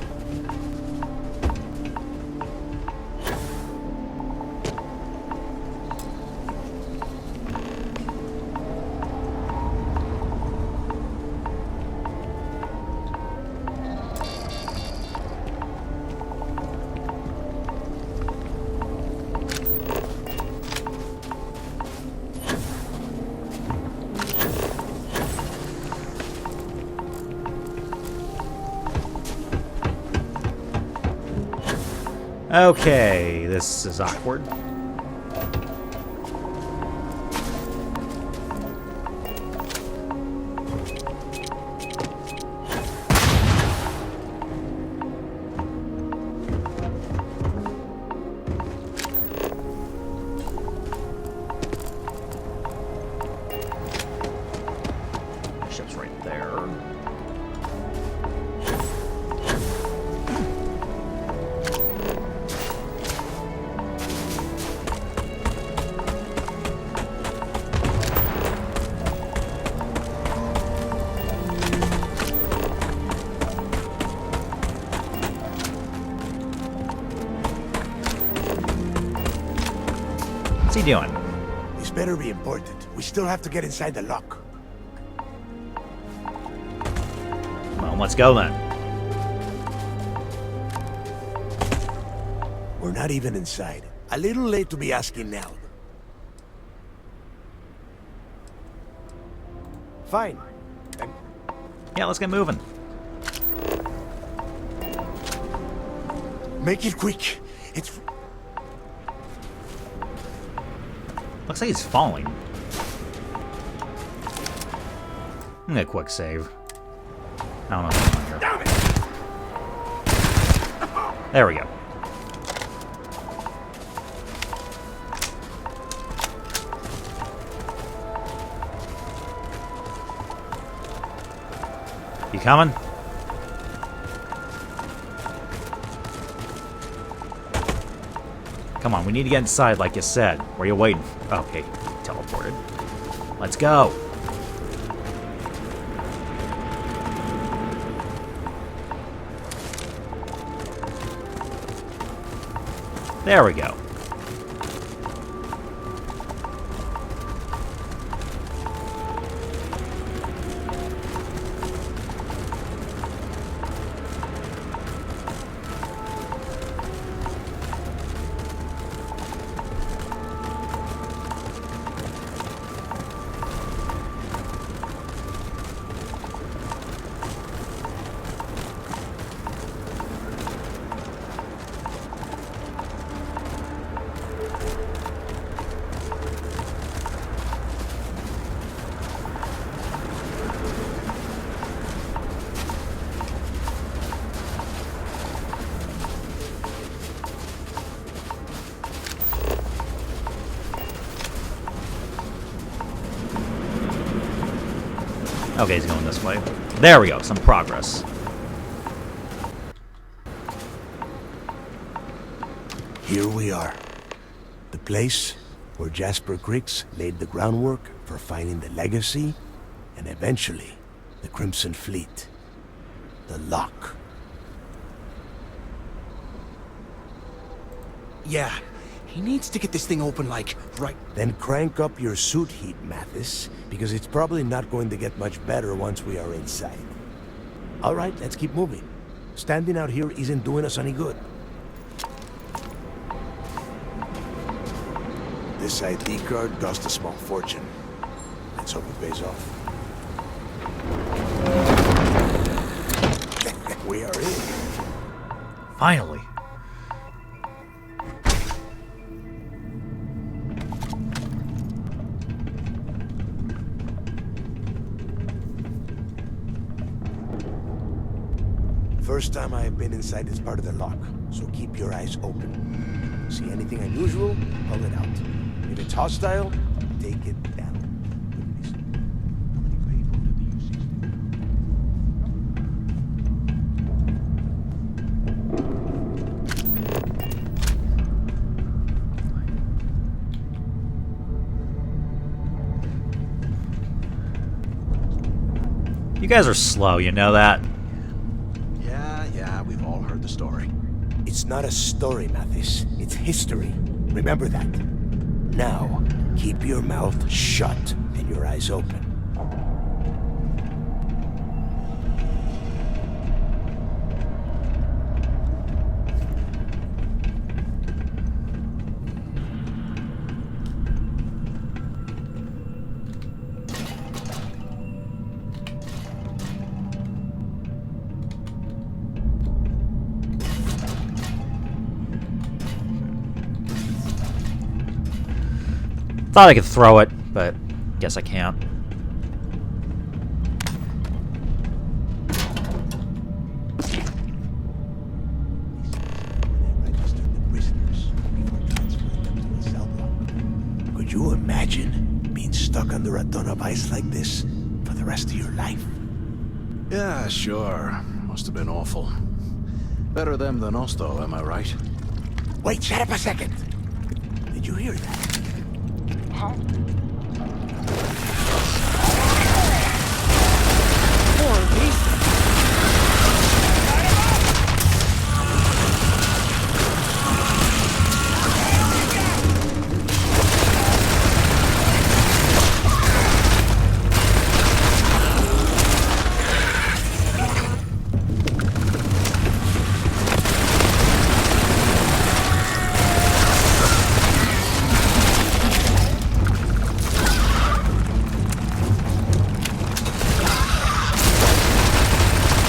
Okay, this is awkward. Ship's right there. What's he doing? This better be important. We still have to get inside the lock. Well, let's go then. We're not even inside. A little late to be asking now. Fine. Yeah, let's get moving. Make it quick. It's... Looks like he's falling. I'm gonna quick save. I don't know what's going on here. Damn it! There we go. You coming? Come on, we need to get inside like you said. Where are you waiting? Okay, teleported. Let's go. There we go. Okay, he's going this way. There we go, some progress. Here we are. The place where Jasper Griggs laid the groundwork for finding the legacy and eventually the Crimson Fleet. The lock. Yeah, he needs to get this thing open, like, right... Then crank up your suit heat, Mathis, because it's probably not going to get much better once we are inside. All right, let's keep moving. Standing out here isn't doing us any good. This ID card cost a small fortune. Let's hope it pays off. We are in. Finally. First time I have been inside this part of the lock, so keep your eyes open. See anything unusual, pull it out. If it's hostile, take it down. You guys are slow, you know that? Yeah, we've all heard the story. It's not a story, Mathis. It's history. Remember that. Now, keep your mouth shut and your eyes open. Thought I could throw it, but guess I can't. Could you imagine being stuck under a ton of ice like this for the rest of your life? Yeah, sure. Must have been awful. Better them than us, though, am I right? Wait, shut up a second. Did you hear that? Huh?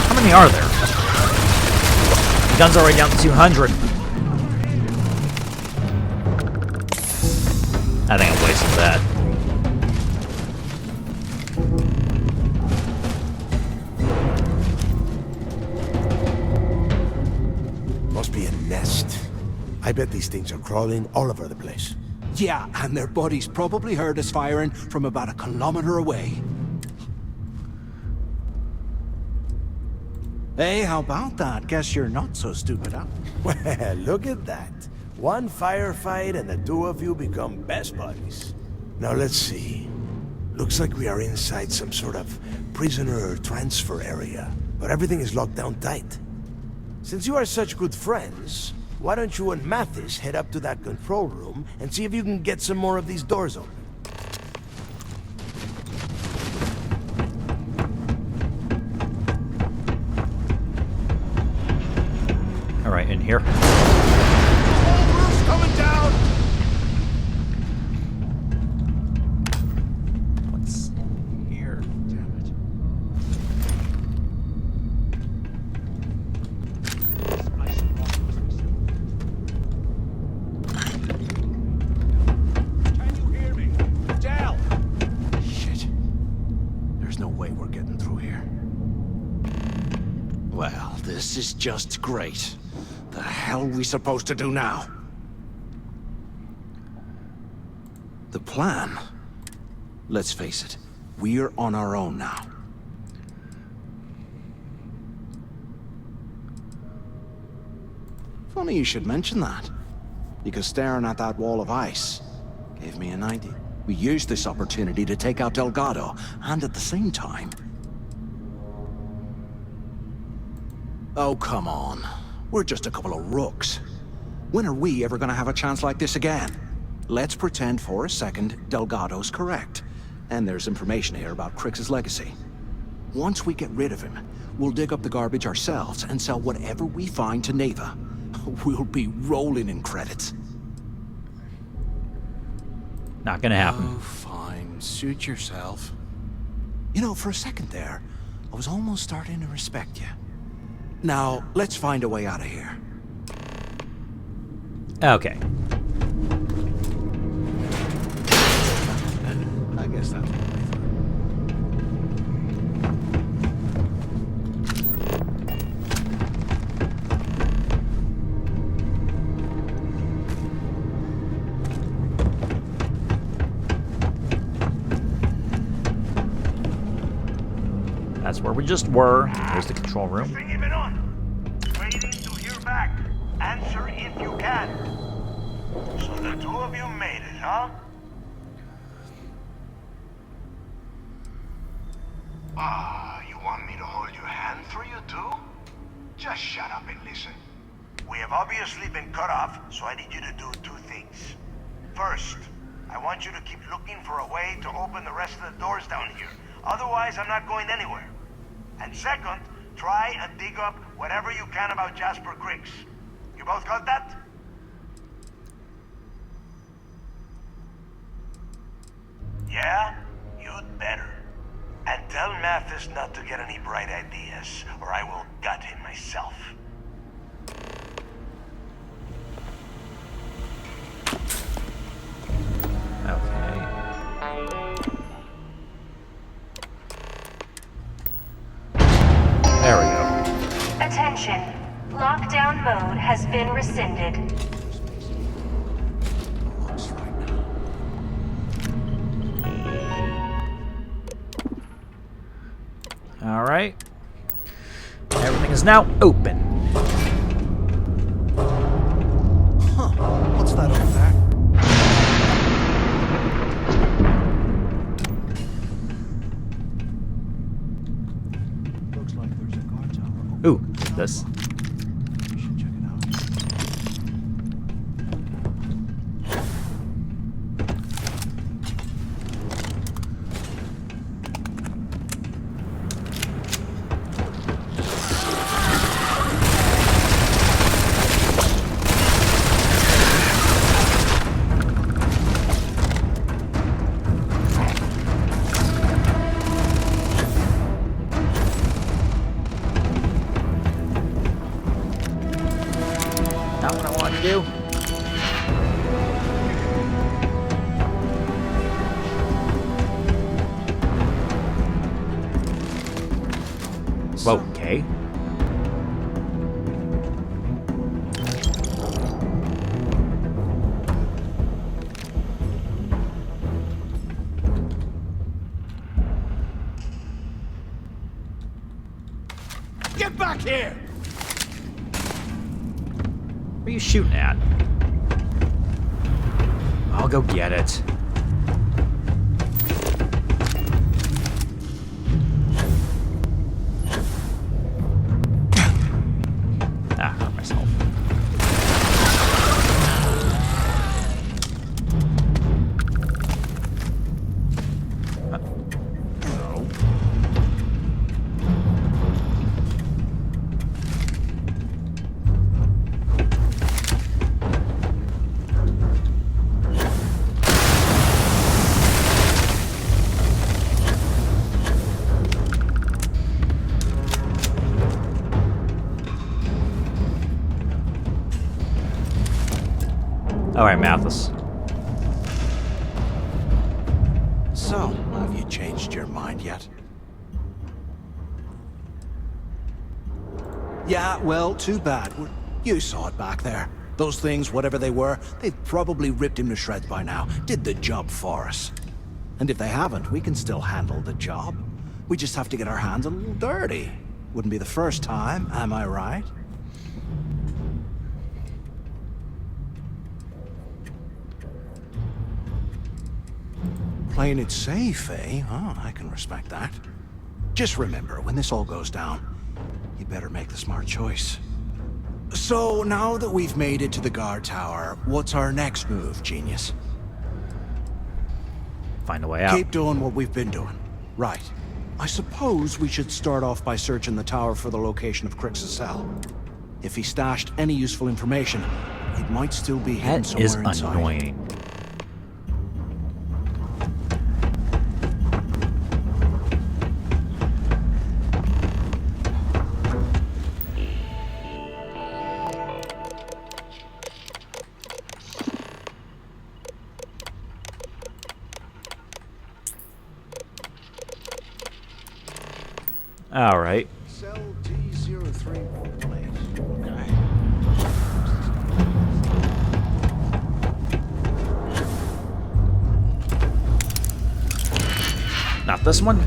How many are there? The gun's already down to 200. I think I wasted that. Must be a nest. I bet these things are crawling all over the place. Yeah, and their buddies probably heard us firing from about a kilometer away. Hey, how about that? Guess you're not so stupid, huh? Well, look at that. One firefight and the two of you become best buddies. Now let's see. Looks like we are inside some sort of prisoner transfer area, but everything is locked down tight. Since you are such good friends, why don't you and Mathis head up to that control room and see if you can get some more of these doors open? Alright, in here. Roof's coming down! What's in here? Damn it. Can you hear me? Dal! Shit. There's no way we're getting through here. Well, this is just great. The hell are we supposed to do now? The plan? Let's face it, we're on our own now. Funny you should mention that. Because staring at that wall of ice gave me an idea. We used this opportunity to take out Delgado, and at the same time... Oh, come on. We're just a couple of rooks. When are we ever gonna have a chance like this again? Let's pretend for a second Delgado's correct. And there's information here about Crix's legacy. Once we get rid of him, we'll dig up the garbage ourselves and sell whatever we find to Neva. We'll be rolling in credits. Not gonna happen. Oh, fine. Suit yourself. You know, for a second there, I was almost starting to respect you. Now, let's find a way out of here. Okay. I guess that's... That's where we just were. There's the control room. Waiting to hear back. Answer if you can. So the two of you made it, huh? You want me to hold your hand for you too? Just shut up and listen. We have obviously been cut off, so I need you to do two things. First, I want you to keep looking for a way to open the rest of the doors down here. Otherwise, I'm not going anywhere. And second, try and dig up whatever you can about Jasper Crix. You both got that? Yeah? You'd better. And tell Mathis not to get any bright ideas, or I will gut him myself. There we go. Attention. Lockdown mode has been rescinded. All right. Everything is now open. Huh. What's that over there? Looks like there's a guard tower. Ooh, this. We should check it out. Not what I want to do. Whoa, okay. Get back here! What are you shooting at? I'll go get it. Ah, hurt myself. All right, Mathis. So, have you changed your mind yet? Yeah, well, too bad. You saw it back there. Those things, whatever they were, they've probably ripped him to shreds by now. Did the job for us. And if they haven't, we can still handle the job. We just have to get our hands a little dirty. Wouldn't be the first time, am I right? playing it safe, eh? Oh, I can respect that. Just remember, when this all goes down, you better make the smart choice. So, now that we've made it to the guard tower, what's our next move, genius? Find a way out. Keep doing what we've been doing. Right. I suppose we should start off by searching the tower for the location of Crix's cell. If he stashed any useful information, it might still be hidden That is somewhere inside. annoying. All right. Cell T03 place. Okay. Not this one.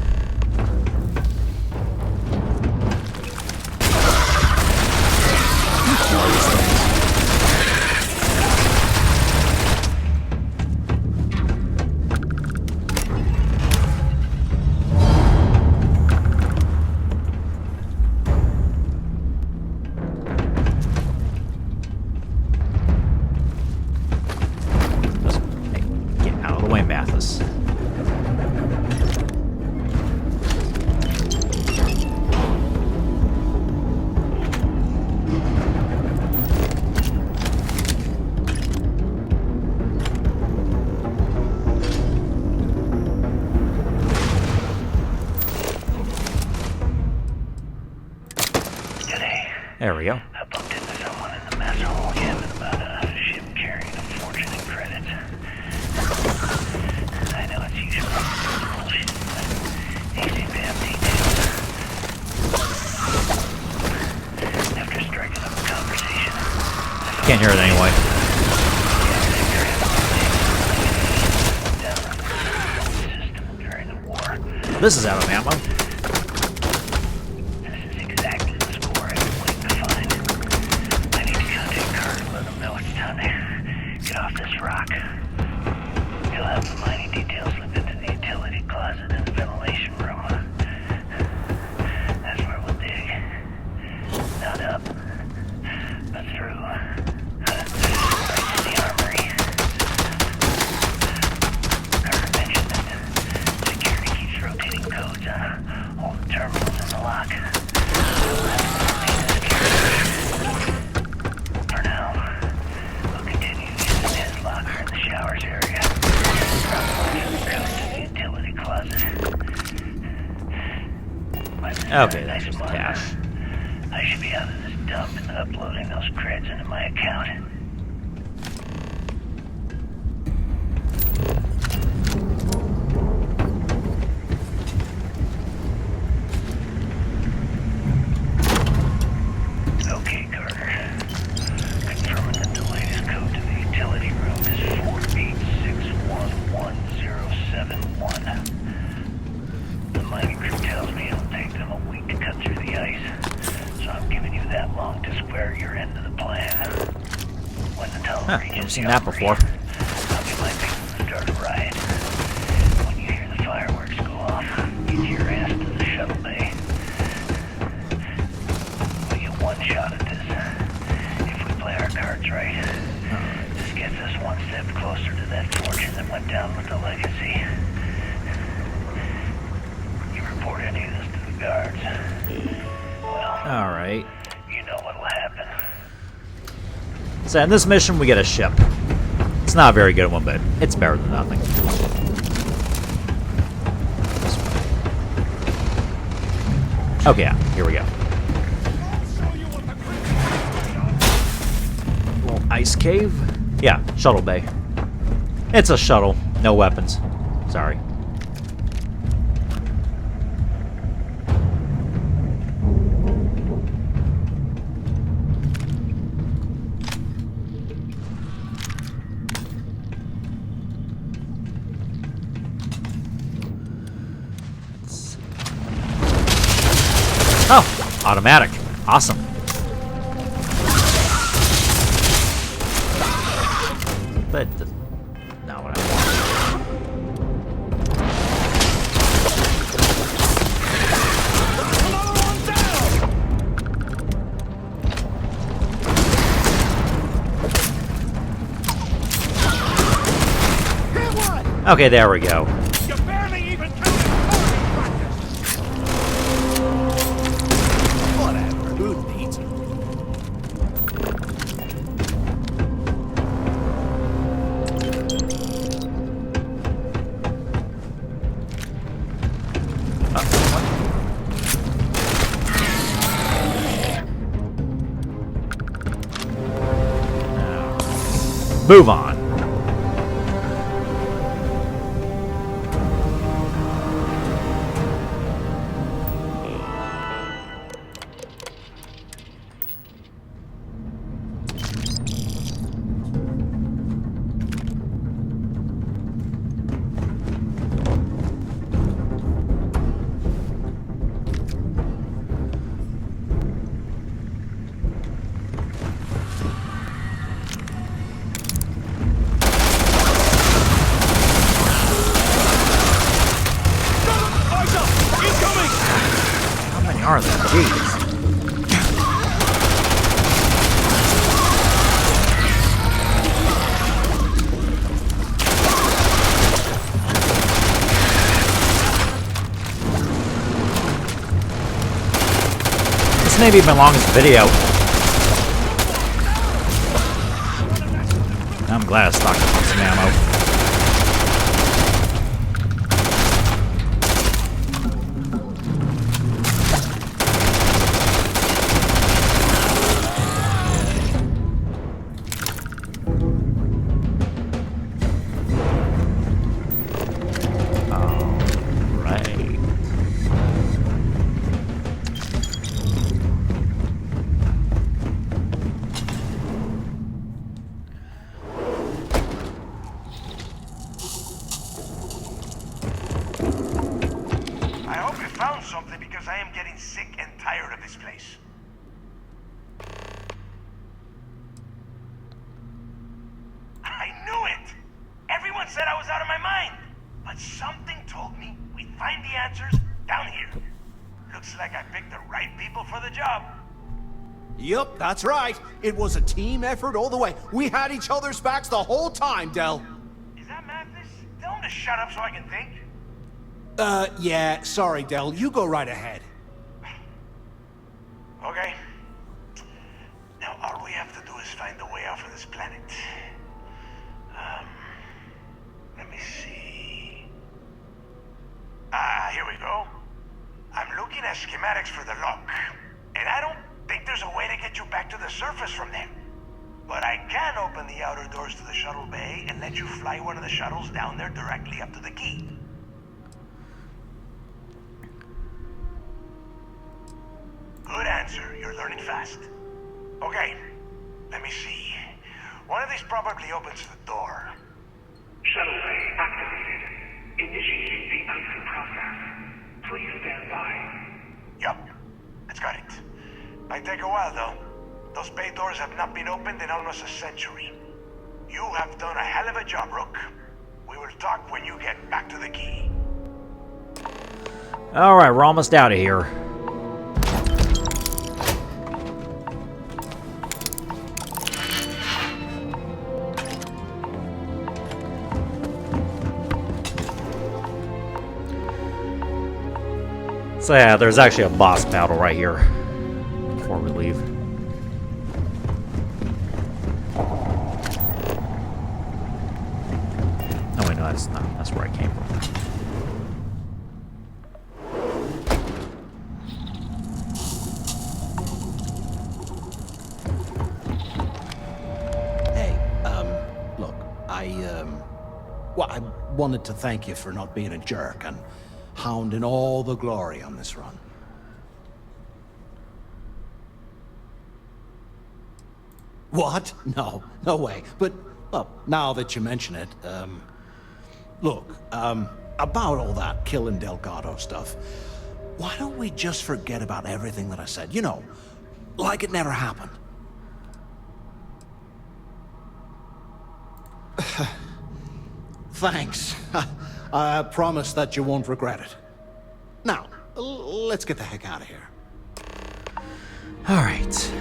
There we go. I bumped into someone in the master hall cabin about a ship carrying a fortune in credit. I know it's usually bullshit, but he seemed to have details. After striking up a conversation, Can't hear it anyway. This is out of ammo. Get off this rock. He'll have the mining details slipped into the utility closet in the ventilation room. That's where we'll dig. Not up, but through. Right to the armory. Carter mentioned that security keeps rotating codes on all the terminals in the lock. For now, we'll continue using his locker in the showers area. Probably the code to the utility closet. Okay, that's just cash. I should be out of this dump and uploading those creds into my account. Okay, Carter. Confirming that the latest code to the utility room is 486111071. The mining crew tells me it'll take them a week to cut through the ice, so I'm giving you that long to square your end of the plan. When the tunnel reaches Never seen the that armory, before. I'll get my people to start a riot. When you hear the fireworks go off, get your ass to the shuttle bay. We get one shot at this. If we play our cards right, this gets us one step closer to that fortune that went down with the legacy. You report any of this to the guards. Well, All right. you know what'll happen. So in this mission, we get a ship. It's not a very good one, but it's better than nothing. Okay, yeah, here we go. Little ice cave. Yeah, shuttle bay. It's a shuttle, no weapons. Sorry. Oh, automatic. Awesome. But not what I want. Okay, there we go. You barely even counted practice. Whatever, who needs it? Move on. How many are there? Jeez. This may be my longest video. I'm glad I stocked up on some ammo. I hope you found something because I am getting sick and tired of this place. I knew it! Everyone said I was out of my mind. But something told me we'd find the answers down here. Looks like I picked the right people for the job. Yup, that's right. It was a team effort all the way. We had each other's backs the whole time, Del. Is that Mathis? Tell him to shut up so I can think. Yeah, sorry, Del. You go right ahead. Okay. Now all we have to do is find a way off of this planet. Let me see. Here we go. I'm looking at schematics for the lock, and I don't think there's a way to get you back to the surface from there. But I can open the outer doors to the shuttle bay and let you fly one of the shuttles down there directly up to the key. Good answer. You're learning fast. Okay, let me see. One of these probably opens the door. Shuttle bay activated. Initiating the exit process. Please stand by. Yup, it's got it. Might take a while though. Those bay doors have not been opened in almost a century. You have done a hell of a job, Rook. We will talk when you get back to the key. Alright, we're almost out of here. So yeah, there's actually a boss battle right here before we leave. Oh wait, no, that's not. That's where I came from. Hey, look, well, I wanted to thank you for not being a jerk and hounding all the glory on this run. What? No, no way. But, well, now that you mention it, look, about all that killing Delgado stuff, why don't we just forget about everything that I said? You know, like it never happened. Thanks. I promise that you won't regret it. Now, let's get the heck out of here. All right.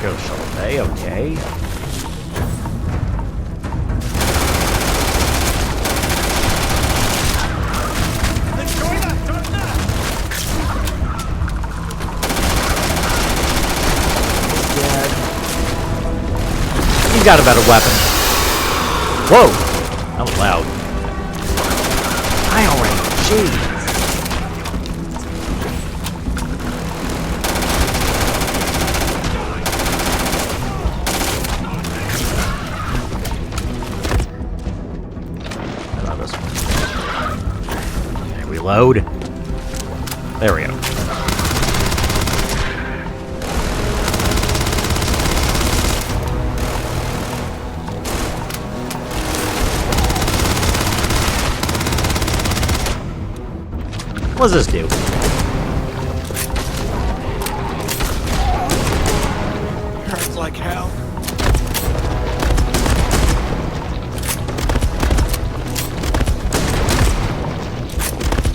Go shuttle bay, okay. He's got a better weapon. Whoa! That was loud. I already. Jeez. How about this one? Okay, reload. There we go. What does this do? Hurts like hell.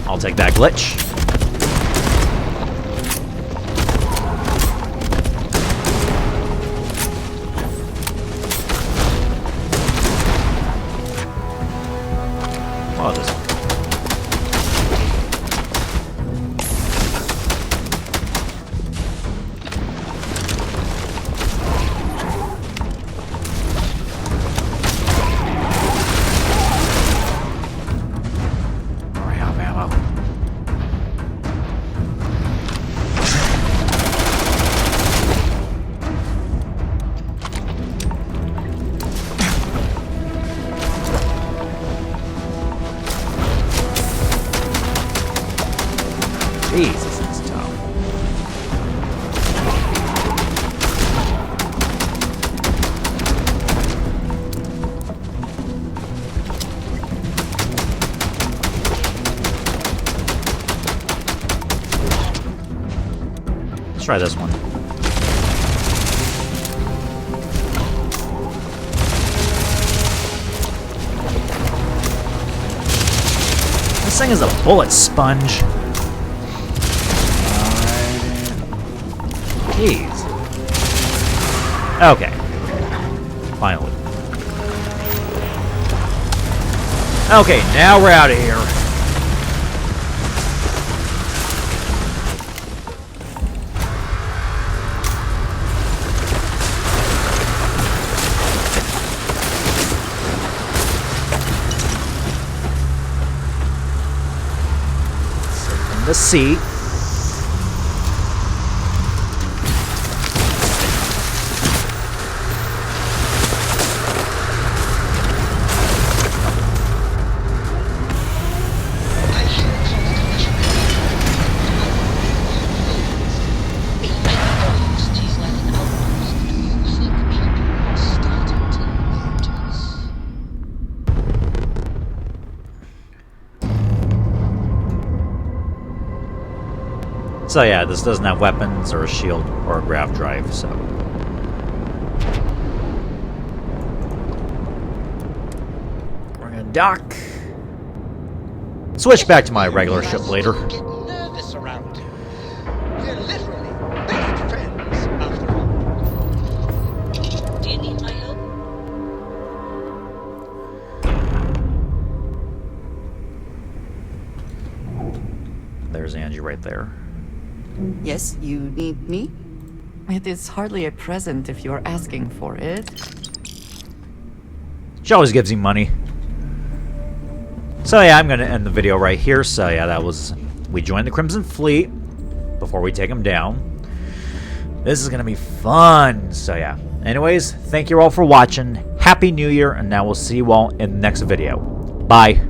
I'll take that glitch. Oh, this one. Jesus, it's tough. Let's try this one. This thing is a bullet sponge. Jeez. Okay. Finally. Okay, now we're out of here. Sit in the seat. So yeah, this doesn't have weapons or a shield or a grav drive, so... We're gonna dock. Switch back to my regular ship later. Get nervous around you. We're literally best friends after all. Do you need my help? There's Angie right there. Yes, you need me? It is hardly a present if you're asking for it. She always gives you money. So yeah, I'm gonna end the video right here. So yeah, that was... We joined the Crimson Fleet before we take them down. This is gonna be fun. So yeah. Anyways, thank you all for watching. Happy New Year, and now we'll see you all in the next video. Bye.